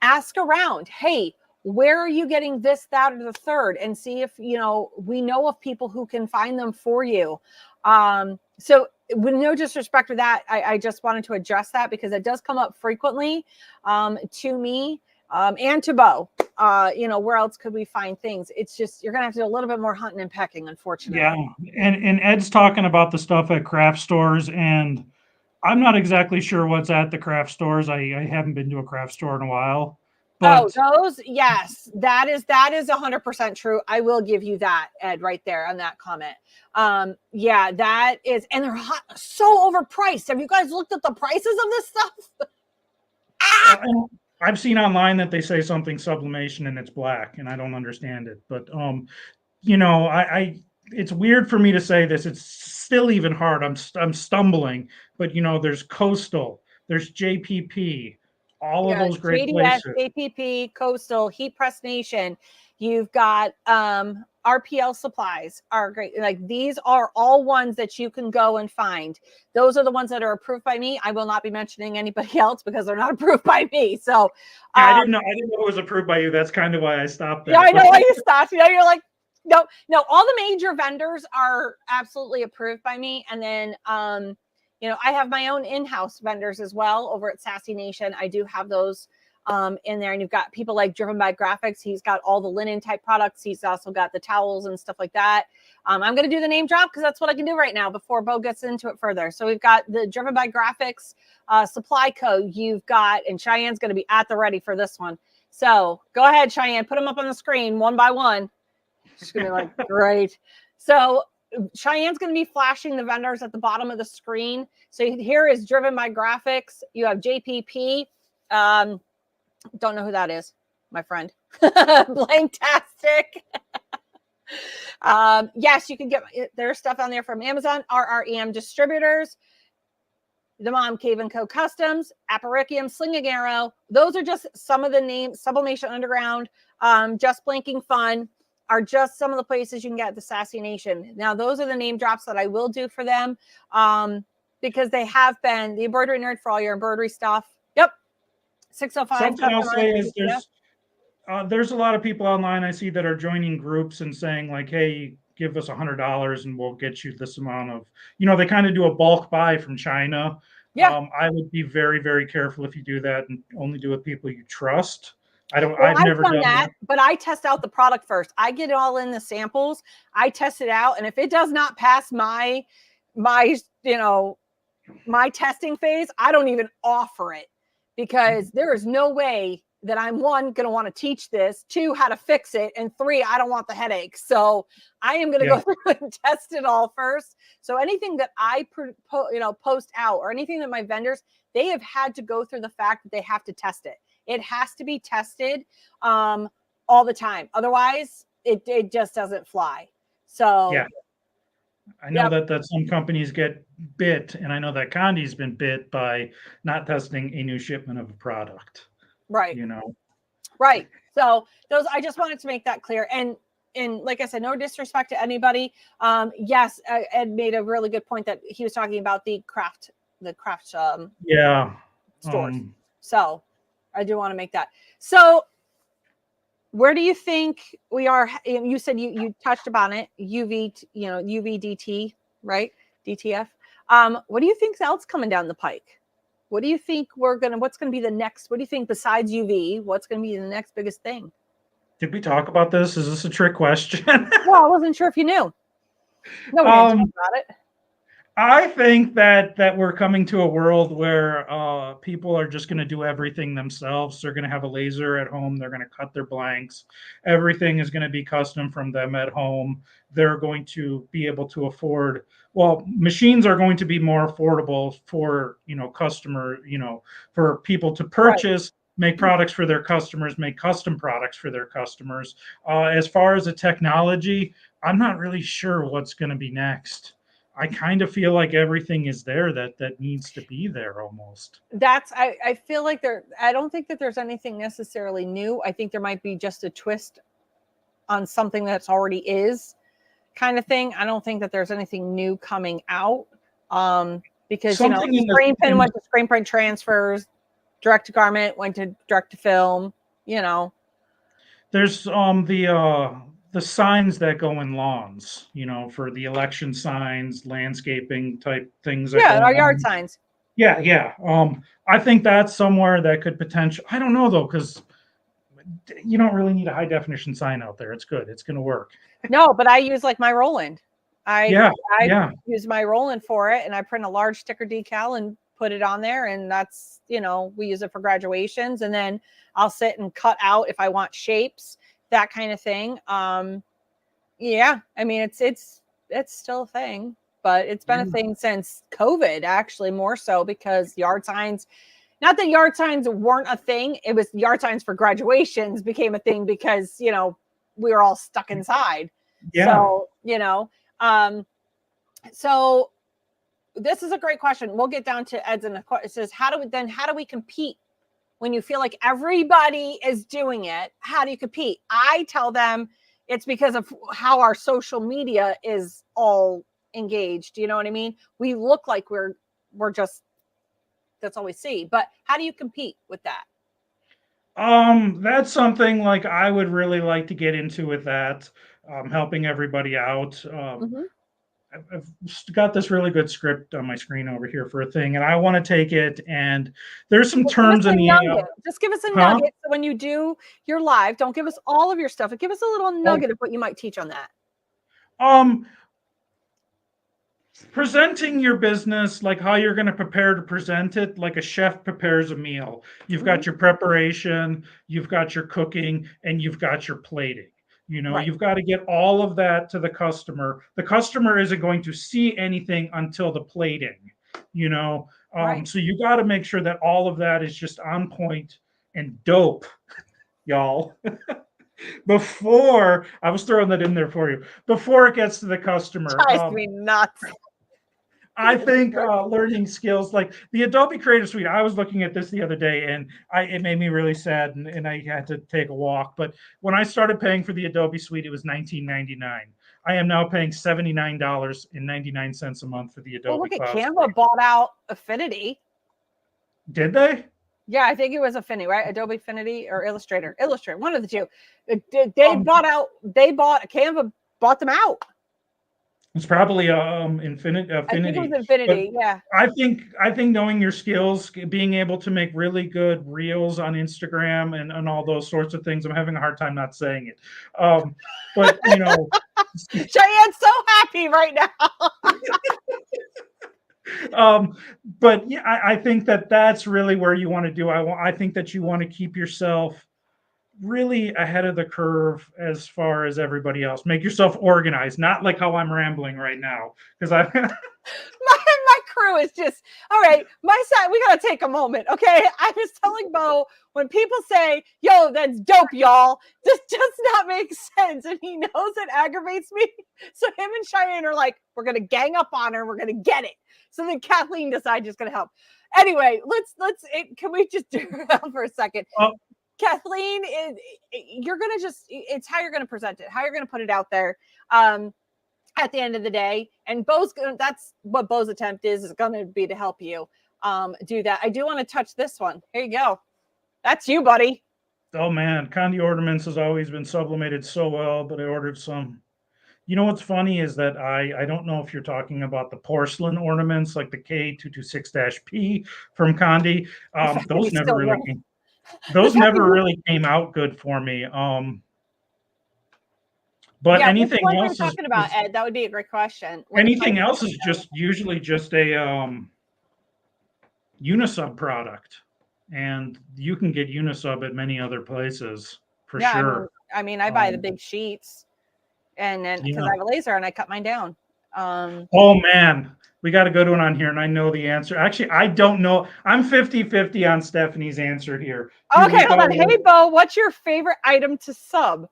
ask around, hey, where are you getting this, that, or the third? And see if, we know of people who can find them for you. So with no disrespect to that, I just wanted to address that because it does come up frequently to me and to Bo. Where else could we find things? It's just, you're going to have to do a little bit more hunting and pecking, unfortunately. Yeah. And Ed's talking about the stuff at craft stores, and I'm not exactly sure what's at the craft stores. I haven't been to a craft store in a while. But those, yes, that is 100% true. I will give you that, Ed, right there on that comment. Yeah, that is, and they're so overpriced. Have you guys looked at the prices of this stuff? I've seen online that they say something sublimation and it's black, and I don't understand it. But I it's weird for me to say this. It's still even hard. I'm stumbling. But there's Coastal, there's JPP, all of those great JDS, places. JPP, Coastal, Heat Press Nation. You've got RPL supplies are great. Like, these are all ones that you can go and find. Those are the ones that are approved by me. I will not be mentioning anybody else because they're not approved by me. So yeah, I didn't know it was approved by you. That's kind of why I stopped there. Yeah, I know why you stopped. You're like, no, all the major vendors are absolutely approved by me. And then I have my own in-house vendors as well over at Sassy Nation. I do have those in there. And you've got people like Driven by Graphics. He's got all the linen type products. He's also got the towels and stuff like that. I'm going to do the name drop because that's what I can do right now before Bo gets into it further. So we've got the Driven by Graphics supply code. You've got, and Cheyenne's going to be at the ready for this one. So go ahead, Cheyenne, put them up on the screen one by one. She's going to be like, great. So Cheyenne's going to be flashing the vendors at the bottom of the screen. So here is Driven by Graphics. You have JPP. Don't know who that is, my friend. Blanktastic. Yes, you can get their stuff on there from Amazon, RREM Distributors, the Mom Cave & Co. Customs, Apparicium, Slinging Arrow. Those are just some of the names. Sublimation Underground, Just Blinking Fun. are just some of the places you can get the Sassy Nation. Now, those are the name drops that I will do for them, because they have been the embroidery nerd for all your embroidery stuff. Yep. 605 Something I'll say is DTF. there's a lot of people online I see that are joining groups and saying like, "Hey, give us $100 and we'll get you this amount of." They kind of do a bulk buy from China. Yeah. I would be very, very careful if you do that, and only do it with people you trust. Well, I've I've never done done that, that. but I test out the product first. I get it all in the samples. I test it out, and if it does not pass my my testing phase, I don't even offer it, because there is no way that I'm, one, going to want to teach this, two, how to fix it, and three, I don't want the headache. So I am going to go through and test it all first. So anything that I post out, or anything that my vendors, they have had to go through the fact that they have to test it. It has to be tested all the time. Otherwise, it just doesn't fly. So Yeah. I know that some companies get bit, and I know that Condi's been bit by not testing a new shipment of a product. Right. You know. Right. So I just wanted to make that clear. And like I said, no disrespect to anybody. Yes, Ed made a really good point that he was talking about the craft stores. So I do want to make that. So where do you think we are? You said you touched upon it, UVDT, right? DTF. What do you think's else coming down the pike? What do you think what's going to be the next? What do you think besides UV? What's going to be the next biggest thing? Did we talk about this? Is this a trick question? Well, I wasn't sure if you knew. No, we didn't talk about it. I think that we're coming to a world where people are just going to do everything themselves. They're going to have a laser at home. They're going to cut their blanks. Everything is going to be custom from them at home. They're going to be able to afford. Well, machines are going to be more affordable for for people to purchase. Right. Make products for their customers. Make custom products for their customers. As far as the technology, I'm not really sure what's going to be next. I kind of feel like everything is there that needs to be there almost. I feel like I don't think that there's anything necessarily new. I think there might be just a twist on something that's already is kind of thing. I don't think that there's anything new coming out. Because screen print went to screen print transfers, direct to garment went to direct to film, There's the signs that go in lawns, for the election signs, landscaping type things. Our yard signs. Yeah. I think that's somewhere that could potentially. I don't know though, because you don't really need a high definition sign out there. It's good. It's going to work. No, but I use like my Roland. I use my Roland for it, and I print a large sticker decal and put it on there, and that's we use it for graduations, and then I'll sit and cut out if I want shapes, that kind of thing. Yeah, I mean it's still a thing, but it's been a thing since COVID, actually, more so, because yard signs, not that yard signs weren't a thing, it was yard signs for graduations became a thing because we were all stuck inside. So so this is a great question. We'll get down to Ed's, and it says, how do we compete when you feel like everybody is doing it? How do you compete? I tell them it's because of how our social media is all engaged. You know what I mean? We look like we're just, that's all we see. But how do you compete with that? That's something like I would really like to get into with that, helping everybody out. I've got this really good script on my screen over here for a thing, and I want to take it. And there's some terms in the. Just give us a nugget. So when you do your live, don't give us all of your stuff, but give us a little nugget of what you might teach on that. Presenting your business, like how you're going to prepare to present it, like a chef prepares a meal. You've got your preparation, you've got your cooking, and you've got your plating. You've got to get all of that to the customer. The customer isn't going to see anything until the plating, So you got to make sure that all of that is just on point and dope, y'all. Before, I was throwing that in there for you, before it gets to the customer. Drives me nuts. I think learning skills like the Adobe Creative Suite. I was looking at this the other day, and it made me really sad, and I had to take a walk. But when I started paying for the Adobe Suite, it was $19.99. I am now paying $79.99 a month for the Well, Adobe look at Cloud Canva Suite. bought out Affinity. Did they? Yeah, I think it was Affinity, right? Adobe Affinity or Illustrator. Illustrator, one of the two. They bought Canva, bought them out. It's probably I think it was Affinity, but Infinity. Yeah. I think knowing your skills, being able to make really good reels on Instagram and all those sorts of things. I'm having a hard time not saying it, but Cheyenne's so happy right now. um, but yeah, I think that's really where you want to do. I think that you want to keep yourself really ahead of the curve as far as everybody else. Make yourself organized, not like how I'm rambling right now, because I My crew is just all right. My side, we gotta take a moment, okay? I was telling Bo when people say, "Yo, that's dope, y'all," this does not make sense, and he knows it aggravates me. So him and Cheyenne are like, "We're gonna gang up on her. We're gonna get it." So then Kathleen decides just gonna help. Anyway, can we just do it for a second? oh, Kathleen you're gonna it's how you're gonna present it, how you're gonna put it out there. At the end of the day, and that's what Bo's attempt is going to be to help you do that. I do want to touch this one. Here you go. That's you, buddy. oh man, Candy Ornaments has always been sublimated so well, but I ordered some. You know what's funny is that I don't know if you're talking about the porcelain ornaments like the K226-P from Candy. The fact that Those he's never still really running. came. The Those fact that never really came out good for me. But yeah, which anything one were you else talking about, Ed? That would be a great question. anything else is just usually just a Unisub product, and you can get Unisub at many other places for Yeah, sure. I mean, I buy the big sheets, and then because Yeah. I have a laser and I cut mine down. Oh man, we got to go to it on here, and I know the answer. Actually, I don't know. I'm 50-50 on Stephanie's answer here. Here Okay, we hold go. on. Hey, Bo, what's your favorite item to sub?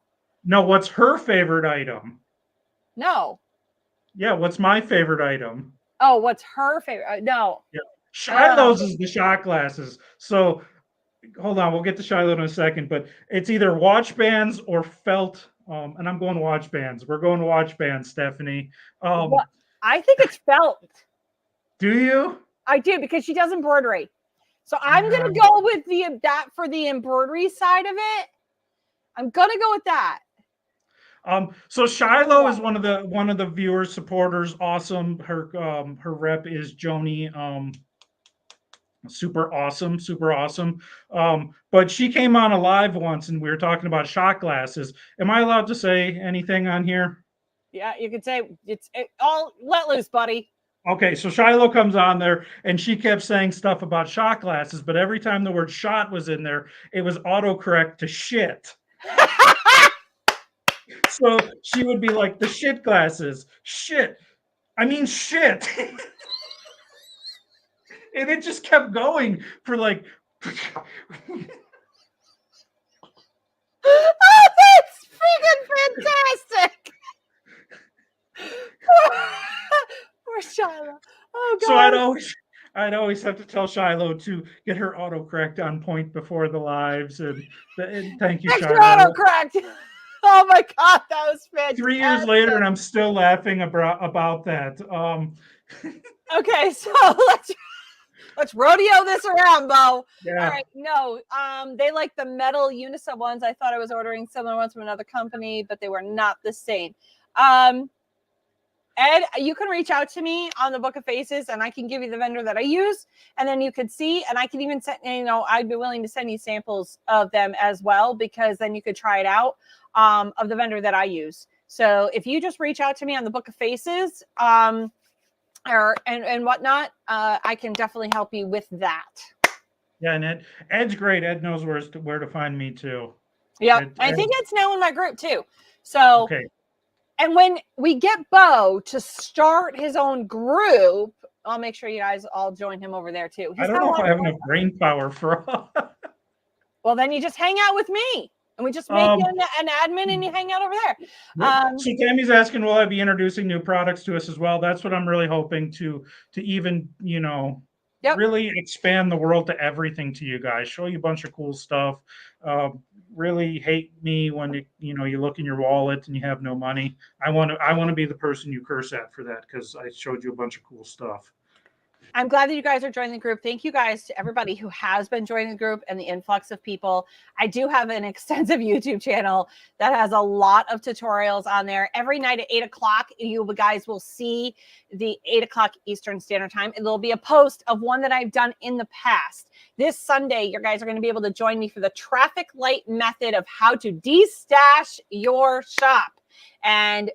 No, what's her favorite item? No. Yeah, what's my favorite item? Oh, what's her favorite? No. Yeah. Shiloh's is the shot glasses. So hold on, we'll get to Shiloh in a second, but it's either watch bands or felt. And I'm going watch bands. We're going watch bands, Stephanie. What? I think it's felt. Do you? I do because she does embroidery. So I'm Yeah. gonna go with that for the embroidery side of it. I'm gonna go with that. So Shiloh is one of the viewers supporters. Awesome. Her rep is Joni. Super awesome, super awesome. But she came on a live once, and we were talking about shot glasses. Am I allowed to say anything on here? Yeah, you could say it's all let loose, buddy. Okay, so Shiloh comes on there, and she kept saying stuff about shot glasses, but every time the word shot was in there, it was autocorrect to shit. So she would be like, the shit glasses, shit. I mean, shit. And it just kept going for like. Oh, that's freaking fantastic. Poor Shiloh. Oh God. So I'd always have to tell Shiloh to get her autocorrect on point before the lives, and thank you, Extra Shiloh. autocorrect. Oh my God, that was fantastic. 3 years later, and I'm still laughing about that. Okay, so let's rodeo this around, Bo. Yeah. All right, no, they like the metal Unisub ones. I thought I was ordering similar ones from another company, but they were not the same. Ed, you can reach out to me on the Book of Faces, and I can give you the vendor that I use, and then you could see, and I can even send, I'd be willing to send you samples of them as well, because then you could try it out of the vendor that I use. So if you just reach out to me on the Book of Faces, and whatnot, I can definitely help you with that. Yeah, and Ed's great. Ed knows where to find me too. Yeah, I think Ed's now in my group too. So okay. And when we get Bo to start his own group, I'll make sure you guys all join him over there too. I don't know if I have enough brain power for all. Well, then you just hang out with me. and we just make you Um, an admin and you hang out over there. Yep. So Tammy's asking, will I be introducing new products to us as well? That's what I'm really hoping to even, Yep. really expand the world to everything to you guys. Show you a bunch of cool stuff. Really hate me when you look in your wallet and you have no money. I want to be the person you curse at for that because I showed you a bunch of cool stuff. I'm glad that you guys are joining the group. Thank you guys to everybody who has been joining the group and the influx of people. I do have an extensive YouTube channel that has a lot of tutorials on there. Every night at 8 o'clock, you guys will see the 8 o'clock Eastern Standard Time. And there'll be a post of one that I've done in the past. This Sunday, you guys are going to be able to join me for the traffic light method of how to de-stash your shop and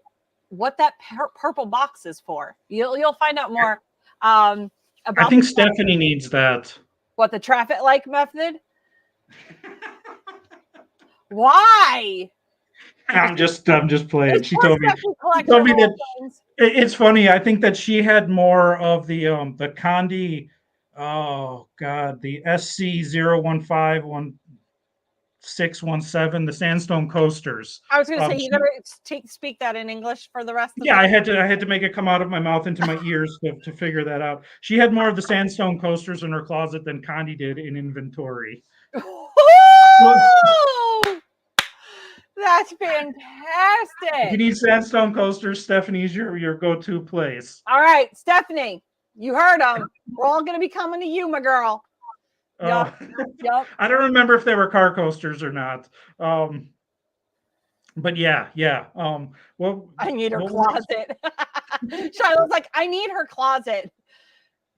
what that purple box is for. You'll find out more. I About think Stephanie needs that. what, the traffic light method? Why? I'm just playing. It's She for told me Stephanie she collects her told me little that things. it's funny. I think that she had more of the Condi, oh god, the SC01511617, the sandstone coasters. I was going to say, you She, got to speak that in English for the rest of yeah, the. I had to make it come out of my mouth into my ears to figure that out. She had more of the sandstone coasters in her closet than Condi did in inventory. That's If you fantastic. need sandstone coasters, Stephanie's your go-to place. All right, Stephanie, you heard them. We're all going to be coming to you, my girl. Oh, Yep. Yep. I don't remember if they were car coasters or not. But yeah. Well, I need her what closet. Shiloh's like, I need her closet.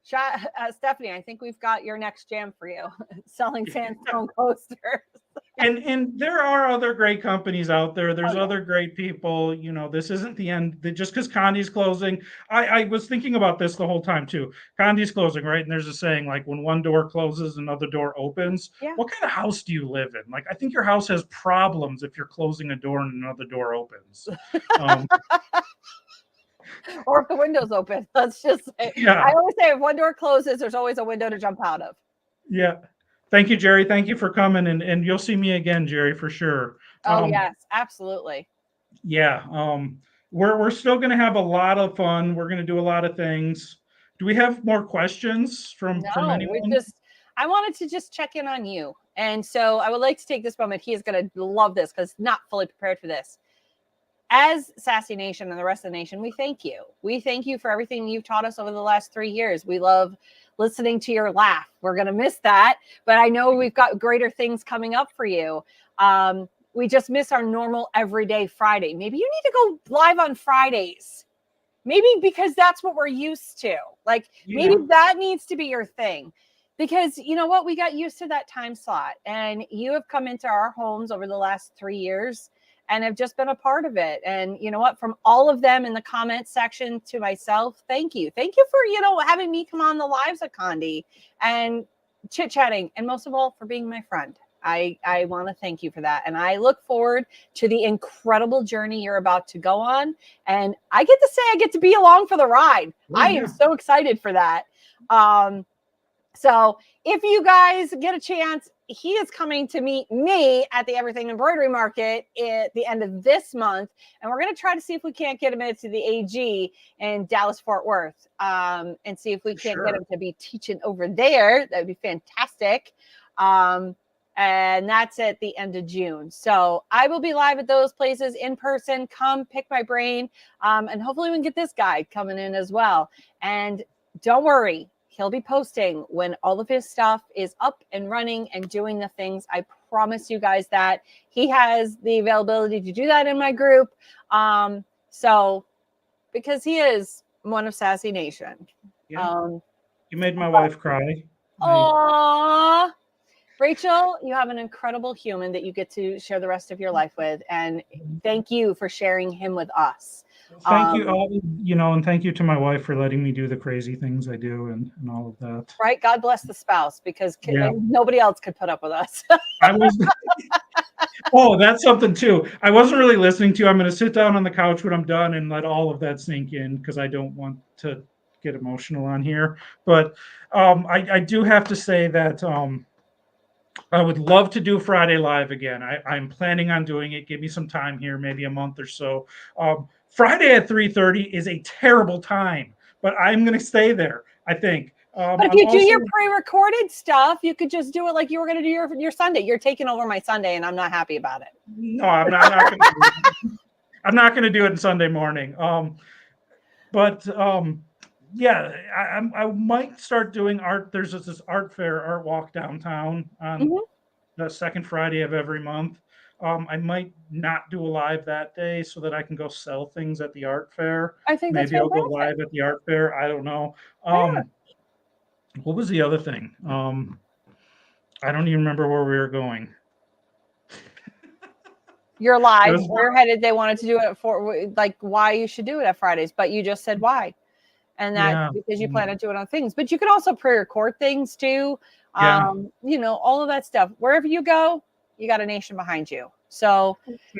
Stephanie, I think we've got your next jam for you. Selling sandstone coasters. and there are other great companies out there. There's Oh, yeah. other great people. This isn't the end. Just because Condi's closing, I was thinking about this the whole time too. Condi's closing, right? And there's a saying like, when one door closes, another door opens. Yeah. What kind of house do you live in? Like, I think your house has problems if you're closing a door and another door opens. Or if the window's open. Let's just say. Yeah. I always say if one door closes, there's always a window to jump out of. Yeah. Thank you, Jerry. Thank you for coming, and you'll see me again, Jerry, for sure. Oh, yes, absolutely. Yeah. We're still going to have a lot of fun. We're going to do a lot of things. Do we have more questions from No, anyone? I wanted to just check in on you. And so I would like to take this moment. He is going to love this because not fully prepared for this. As Sassy Nation and the rest of the nation, we thank you. We thank you for everything you've taught us over the last 3 years. We love listening to your laugh. We're going to miss that, but I know we've got greater things coming up for you. We just miss our normal everyday Friday. Maybe you need to go live on Fridays. Maybe because that's what we're used to. Like, maybe that needs to be your thing. Because you know what? We got used to that time slot, and you have come into our homes over the last 3 years and have just been a part of it. And you know what? From all of them in the comment section to myself, thank you. Thank you for, having me come on the lives of Condi and chit-chatting, and most of all, for being my friend. I want to thank you for that. And I look forward to the incredible journey you're about to go on. And I get to say I get to be along for the ride. I am so excited for that. So if you guys get a chance, he is coming to meet me at the Everything Embroidery Market at the end of this month. And we're going to try to see if we can't get him into the AG in Dallas, Fort Worth, and see if we can't get him to be teaching over there. That'd be fantastic. And that's at the end of June. So I will be live at those places in person. Come pick my brain. And hopefully we can get this guy coming in as well. And don't worry, he'll be posting when all of his stuff is up and running and doing the things. I promise you guys that he has the availability to do that in my group. So because he is one of Sassy Nation. Yeah. You made my wife cry. Aww. Rachel, you have an incredible human that you get to share the rest of your life with. And thank you for sharing him with us. Thank you all, and thank you to my wife for letting me do the crazy things I do and all of that. Right? God bless the spouse, because nobody else could put up with us. Oh, that's something too. I wasn't really listening to you. I'm going to sit down on the couch when I'm done and let all of that sink in because I don't want to get emotional on here. But I do have to say that I would love to do Friday Live again. I'm planning on doing it. Give me some time here, maybe a month or so. Friday at 3:30 is a terrible time, but I'm going to stay there, I think. But if I'm you do your also pre-recorded stuff, you could just do it like you were going to do your Sunday. You're taking over my Sunday, and I'm not happy about it. no, I'm not going to do it. I'm not going to do it on Sunday morning. But yeah, I might start doing art. There's this art fair, art walk downtown on Mhm. the second Friday of every month. I might not do a live that day so that I can go sell things at the art fair. I think that's Maybe I'll go fantastic. live at the art fair. I don't know. Yeah. What was the other thing? I don't even remember where we were going. You're It live. was Where you're headed, they wanted to do it for like why you should do it at Fridays, but you just said why. And that's yeah, because you plan on doing other things. But you can also pre-record things too. yeah. All of that stuff. Wherever you go, you got a nation behind you. So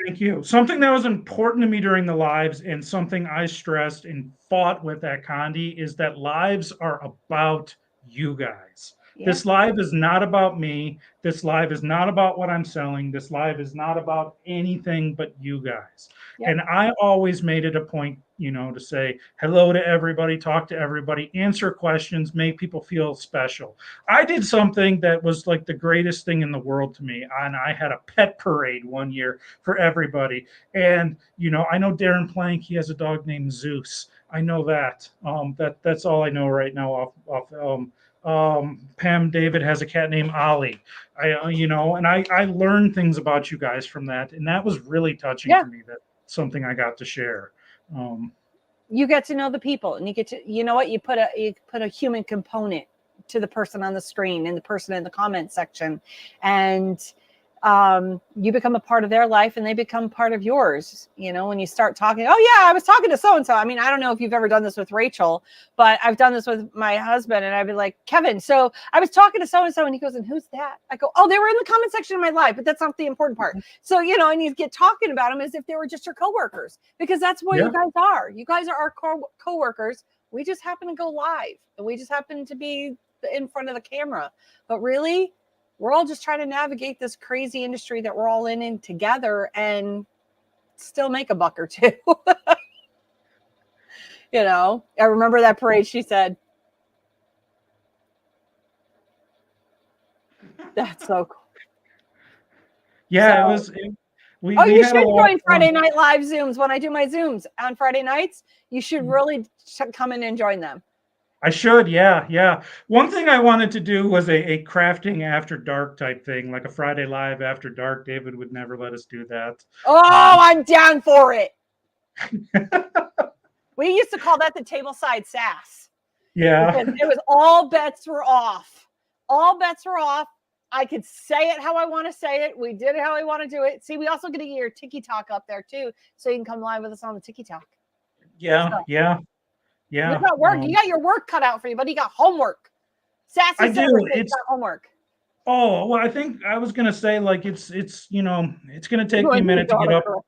Thank you. Something that was important to me during the lives and something I stressed and fought with at Condi is that lives are about you guys. yeah, This live is not about me. This live is not about what I'm selling. This live is not about anything but you guys. yep. And I always made it a point, to say hello to everybody, talk to everybody, answer questions, make people feel special. I did something that was like the greatest thing in the world to me. And I had a pet parade one year for everybody. And I know Darren Plank. He has a dog named Zeus. I know that. That's all I know right now. Pam David has a cat named Ollie. And I learned things about you guys from that, and that was really touching Yeah. for me. That something I got to share. Um, You get to know the people and you get to you put a human component to the person on the screen and the person in the comment section. And you become a part of their life and they become part of yours. When you start talking, oh yeah, I was talking to so and so. I mean, I don't know if you've ever done this with Rachel, but I've done this with my husband, and I'd be like, Kevin, so I was talking to so and so, and he goes, and who's that? I go, oh, they were in the comment section of my life, but that's not the important part. So and you get talking about them as if they were just your coworkers, because that's what yeah, you guys are. You guys are our coworkers. We just happen to go live, and we just happen to be in front of the camera, but really we're all just trying to navigate this crazy industry that we're all in together and still make a buck or two. I remember that parade. She said, that's so cool. yeah. It So, was. We you had a should lot of join fun. Friday Night Live Zooms. When I do my Zooms on Friday nights, you should really come in and join them. I should, yeah, yeah. One thing I wanted to do was a crafting after dark type thing, like a Friday Live after dark. David would never let us do that. Oh, Um, I'm down for it. We used to call that the table side sass, yeah, because it was all bets were off. All bets were off. I could say it how I want to say it. We did it how I want to do it. See, we also get to get your Tiki Talk up there too, so you can come live with us on the Tiki Talk. yeah, So yeah, you yeah. got work. You got your work cut out for you, but you got homework. I Sassy do. Silver says you It's got homework. well, I think I was gonna say like it's gonna take me a When you minute to go get to up. correct.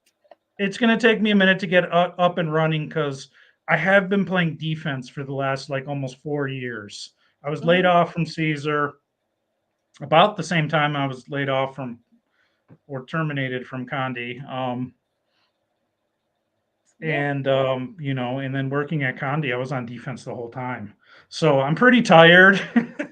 It's gonna take me a minute to get up and running because I have been playing defense for the last like almost 4 years. I was laid Mhm. off from Caesar about the same time I was laid off from or terminated from Condi. Yeah. And then working at Condi, I was on defense the whole time. So I'm pretty tired. I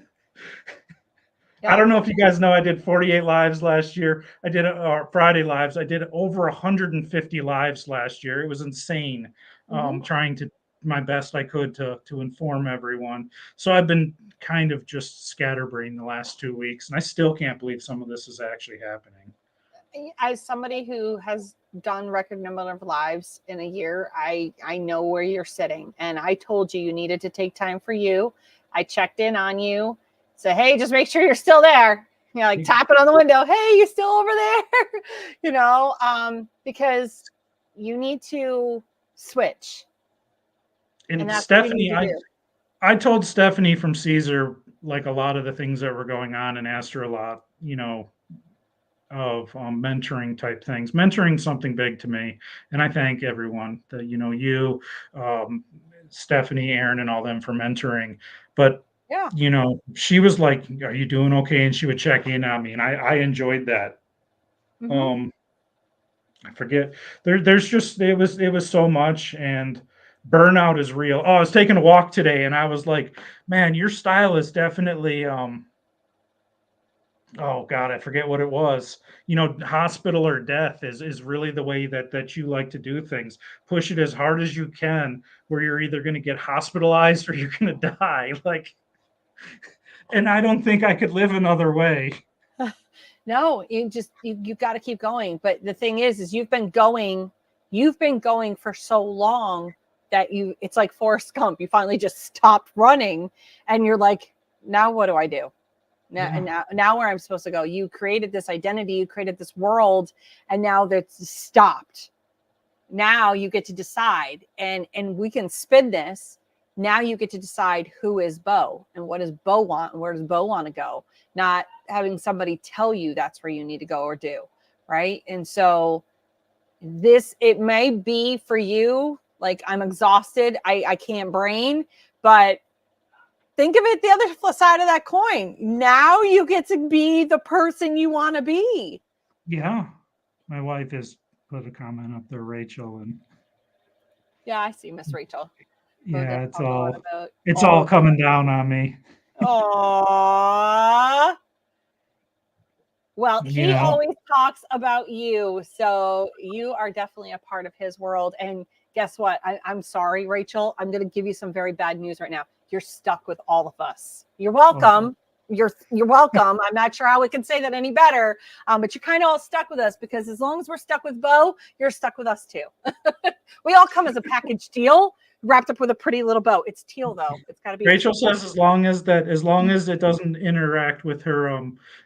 Yeah. don't know if you guys know, I did 48 lives last year. I did Friday lives. I did over 150 lives last year. It was insane. Mm-hmm. Trying to my best I could to inform everyone. So I've been kind of just scatterbrained the last 2 weeks, and I still can't believe some of this is actually happening. As somebody who has done record number of lives in a year, I know where you're sitting, and I told you needed to take time for you. I checked in on you, say, hey, just make sure you're still there. Like tapping on the window, hey, you still over there? Because you need to switch, and And that's what you need Stephanie, to do. I told Stephanie from Caesar like a lot of the things that were going on and asked her a lot, of mentoring type things. Mentoring something big to me, and I thank everyone that you, Stephanie, Aaron, and all them for mentoring. But Yeah. she was like, "Are you doing okay?" And she would check in on me, and I enjoyed that. Mhm. Um, I forget. There's just it was so much, and burnout is real. Oh, I was taking a walk today, and I was like, "Man, your style is definitely oh God, I forget what it was. Hospital or death is really the way that you like to do things. Push it as hard as you can, where you're either going to get hospitalized or you're going to die. Like, and I don't think I could live another way. No, you got to keep going. But the thing is you've been going for so long that it's like Forrest Gump. You finally just stopped running, and you're like, now what do I do? Now, Yeah, now where I'm supposed to go? You created this identity, you created this world, and now that's stopped. Now you get to decide, and we can spin this. Now you get to decide who is Bo and what does Bo want and where does Bo want to go, not having somebody tell you that's where you need to go or do, right? And so it may be for you like, I'm exhausted, I can't brain, but think of it the other side of that coin. Now you get to be the person you want to be. yeah. My wife has put a comment up there, Rachel, and Yeah, I see Miss Rachel. Bo yeah, gets it's all on all about it's all all of coming down on me. Aww. Well, You he know, always talks about you. So you are definitely a part of his world. And guess what? I'm sorry, Rachel. I'm going to give you some very bad news right now. You're stuck with all of us. You're okay. welcome. You're welcome. I'm not sure how we can say that any better, but you're kind of all stuck with us because as long as we're stuck with Bo, you're stuck with us too. We all come as a package deal wrapped up with a pretty little bow. It's teal though. It's got to be a Rachel teal. says as long as it doesn't interact with her,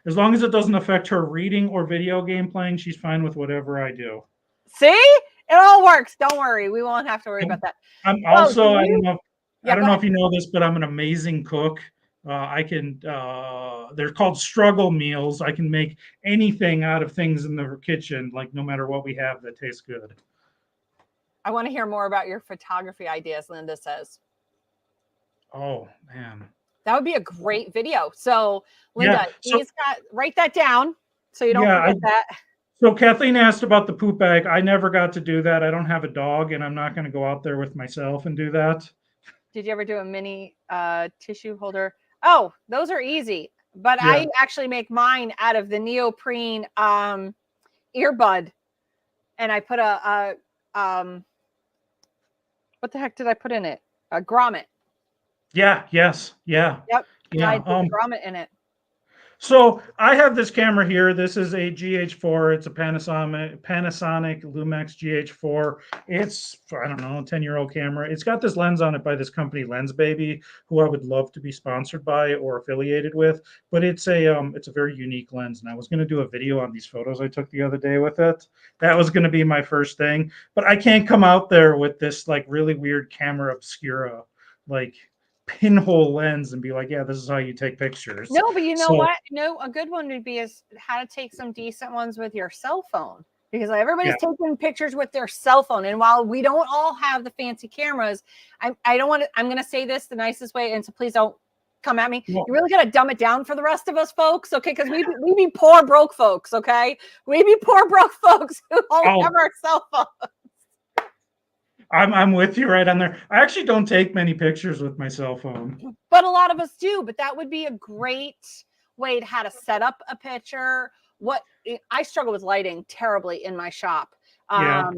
as long as it doesn't affect her reading or video game playing, she's fine with whatever I do. See, it all works. Don't worry. We won't have to worry about that. I'm Oh, do also, I don't you? know, I Yeah, don't go know ahead. if you know this, but I'm an amazing cook. I can, they're called struggle meals. I can make anything out of things in the kitchen, like no matter what we have that tastes good. I want to hear more about your photography ideas, Linda says. Oh man. That would be a great video. So, Linda, Yeah. So write that down so you don't yeah, forget that. so Kathleen asked about the poop bag. I never got to do that. I don't have a dog, and I'm not going to go out there with myself and do that. Did you ever do a mini tissue holder? Oh, those are easy. But Yeah. I actually make mine out of the neoprene earbud, and I put what the heck did I put in it? A grommet. Yeah. Yes. Yeah. Yep, and I Yeah. did the grommet in it. So I have this camera here. This is a GH4. It's a Panasonic Lumix GH4. It's, I don't know, a 10-year-old camera. It's got this lens on it by this company Lens Baby, who I would love to be sponsored by or affiliated with. But it's a very unique lens, and I was going to do a video on these photos I took the other day with it. That was going to be my first thing, but I can't come out there with this like really weird camera obscura, like pinhole lens and be like, yeah, this is how you take pictures. No, but you know So what? No, a good one would be is how to take some decent ones with your cell phone because everybody's yeah, taking pictures with their cell phone. And while we don't all have the fancy cameras, I don't want to. I'm going to say this the nicest way, and so please don't come at me. well, You really got to dumb it down for the rest of us, folks, okay? Because we be poor broke folks, okay? We be poor broke folks who only have I'll our cell phone. I'm with you right on there. I actually don't take many pictures with my cell phone. But a lot of us do. But that would be a great way to how to set up a picture. I struggle with lighting terribly in my shop. Yeah.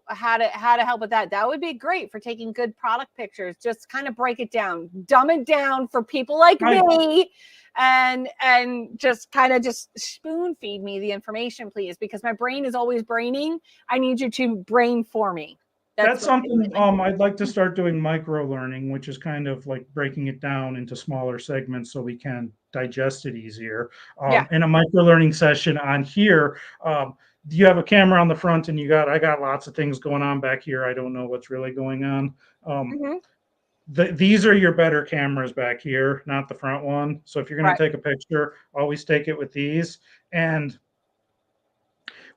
How to help with that. That would be great for taking good product pictures. Just kind of break it down, dumb it down for people like I me, and just kind of just spoon feed me the information, please, because my brain is always braining. I need you to brain for me. That's That's what I something really. I'd like to start doing micro learning, which is kind of like breaking it down into smaller segments so we can digest it easier. Yeah. In a micro learning session on here, you have a camera on the front and I got lots of things going on back here. I don't know what's really going on. Um, Mm-hmm. these are your better cameras back here, not the front one. So if you're going Right. to take a picture, always take it with these. And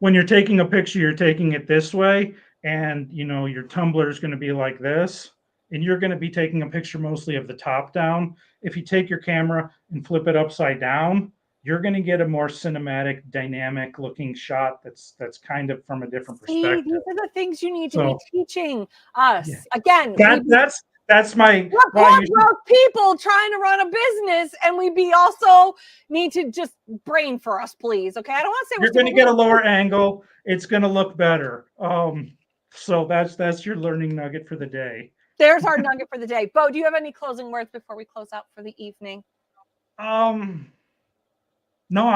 when you're taking a picture, you're taking it this way, and your tumbler is going to be like this. and you're going to be taking a picture mostly of the top down. If you take your camera and flip it upside down, you're going to get a more cinematic, dynamic looking shot that's kind of from a different See, these perspective. are the things you need to be So teaching yeah, us. Again, that's my we're why you should, broke people trying to run a business, and we be also need to just brain for us, please. Okay, I don't want to say we're you're going stupid. to get a lower angle. It's going to look better. So that's your learning nugget for the day. There's our nugget for the day. Bo, do you have any closing words before we close out for the evening? Um, No,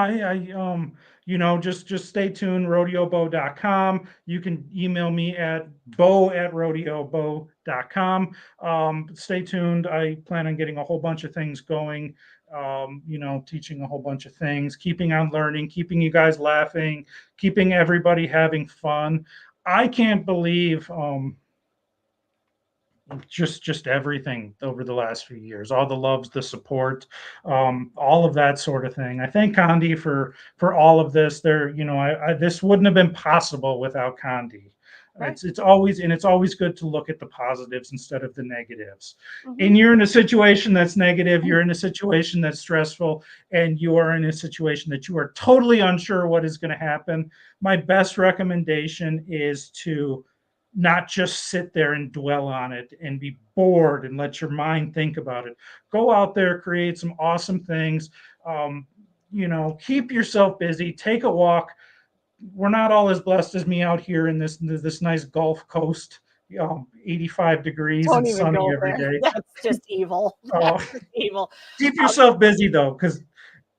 just stay tuned, rodeobo.com. You can email me at bo@rodeobo.com. Stay tuned. I plan on getting a whole bunch of things going, teaching a whole bunch of things, keeping on learning, keeping you guys laughing, keeping everybody having fun. I can't believe just everything over the last few years, all the loves, the support, all of that sort of thing. I thank Condi for all of this. There, this wouldn't have been possible without Condi. Right. It's always good to look at the positives instead of the negatives. Mm-hmm. And you're in a situation that's negative, you're in a situation that's stressful, and you are in a situation that you are totally unsure what is going to happen. My best recommendation is to not just sit there and dwell on it and be bored and let your mind think about it. Go out there, create some awesome things. Keep yourself busy, take a walk. We're not all as blessed as me out here in this nice Gulf Coast, 85 degrees Don't and even sunny go every there. day. That's just evil. Uh, That's just evil. Keep yourself busy though, because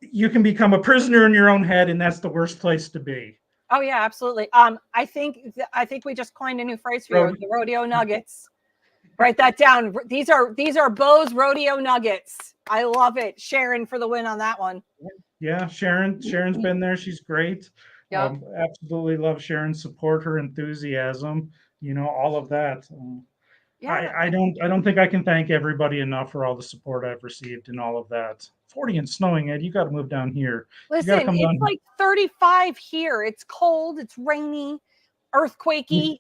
you can become a prisoner in your own head, and that's the worst place to be. Oh yeah, absolutely. I think we just coined a new phrase for you, So, the rodeo nuggets. Write that down. These are Bo's rodeo nuggets. I love it. Sharon for the win on that one. yeah, Sharon's been there. She's great. Yep. Absolutely love Sharon's support, her enthusiasm, all of that. Yeah. I don't think I can thank everybody enough for all the support I've received and all of that. 40 and snowing, Ed. You got to move down here. You got to Listen, come it's down like 35 here. It's cold. It's rainy, here. earthquakey.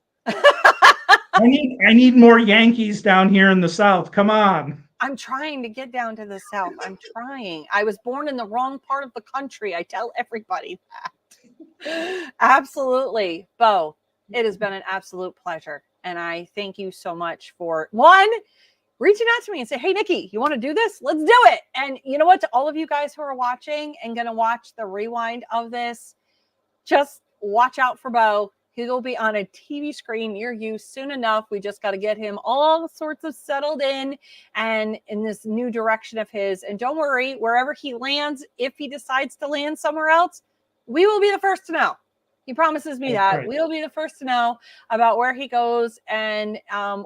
I need more Yankees down here in the South. Come on. I'm trying to get down to the South. I'm trying. I was born in the wrong part of the country. I tell everybody that. Absolutely. Bo, it has been an absolute pleasure. And I thank you so much for one, reaching out to me and say, hey, Nikki, you want to do this? Let's do it. And you know what? To all of you guys who are watching and going to watch the rewind of this, just watch out for Bo. He'll be on a TV screen near you soon enough. We just got to get him all sorts of settled in and in this new direction of his. And don't worry, wherever he lands, if he decides to land somewhere else, we will be the first to know. He promises me that. Right. We'll be the first to know about where he goes and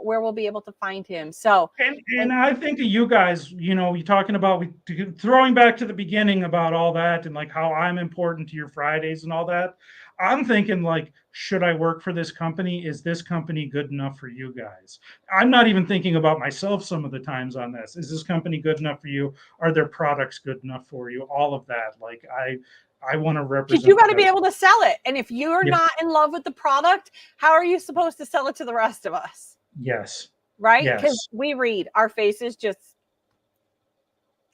where we'll be able to find him. So, And I think that you guys, you're talking about throwing back to the beginning about all that and like how I'm important to your Fridays and all that. I'm thinking like, should I work for this company? Is this company good enough for you guys? I'm not even thinking about myself some of the times on this. Is this company good enough for you? Are their products good enough for you? All of that. Like I want to because you represent got the to be best. able to sell it. And if you're Yeah. not in love with the product, how are you supposed to sell it to the rest of us? Yes. Right? Because Yes. we read our faces, just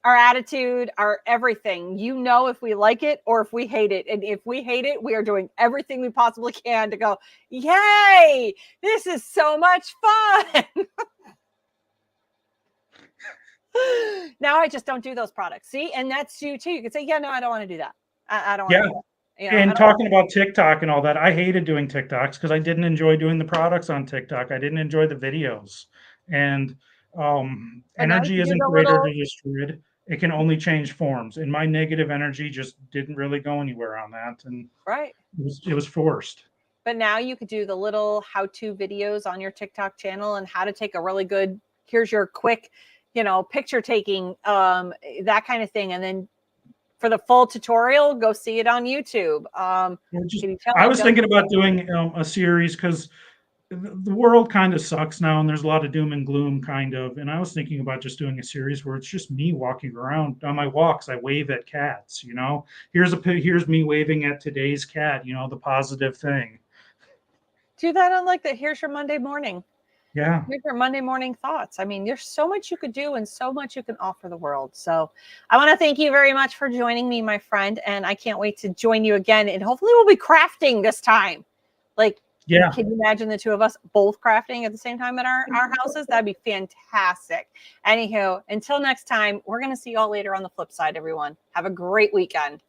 our attitude, our everything. You know if we like it or if we hate it. And if we hate it, we are doing everything we possibly can to go, yay, this is so much fun. Now I just don't do those products. See, and that's you too. You could say, yeah, no, I don't want to do that. I don't want Yeah. to do that. And talking about TikTok and all that, I hated doing TikToks because I didn't enjoy doing the products on TikTok. I didn't enjoy the videos. And but now you energy can do isn't the created or little destroyed. It can only change forms. And my negative energy just didn't really go anywhere on that. And right. it was forced. But now you could do the little how-to videos on your TikTok channel and how to take a really good, here's your quick, picture taking, that kind of thing. And then for the full tutorial, go see it on YouTube. I was thinking about doing a series because the world kind of sucks now and there's a lot of doom and gloom kind of. And I was thinking about just doing a series where it's just me walking around on my walks. I wave at cats, here's me waving at today's cat, the positive thing. Do that on like here's your Monday morning. Yeah. Make your Monday morning thoughts. I mean, there's so much you could do and so much you can offer the world. So I want to thank you very much for joining me, my friend. And I can't wait to join you again. And hopefully we'll be crafting this time. Like, Yeah. can you imagine the two of us both crafting at the same time at our houses? That'd be fantastic. Anywho, until next time, we're going to see you all later on the flip side, everyone. Have a great weekend.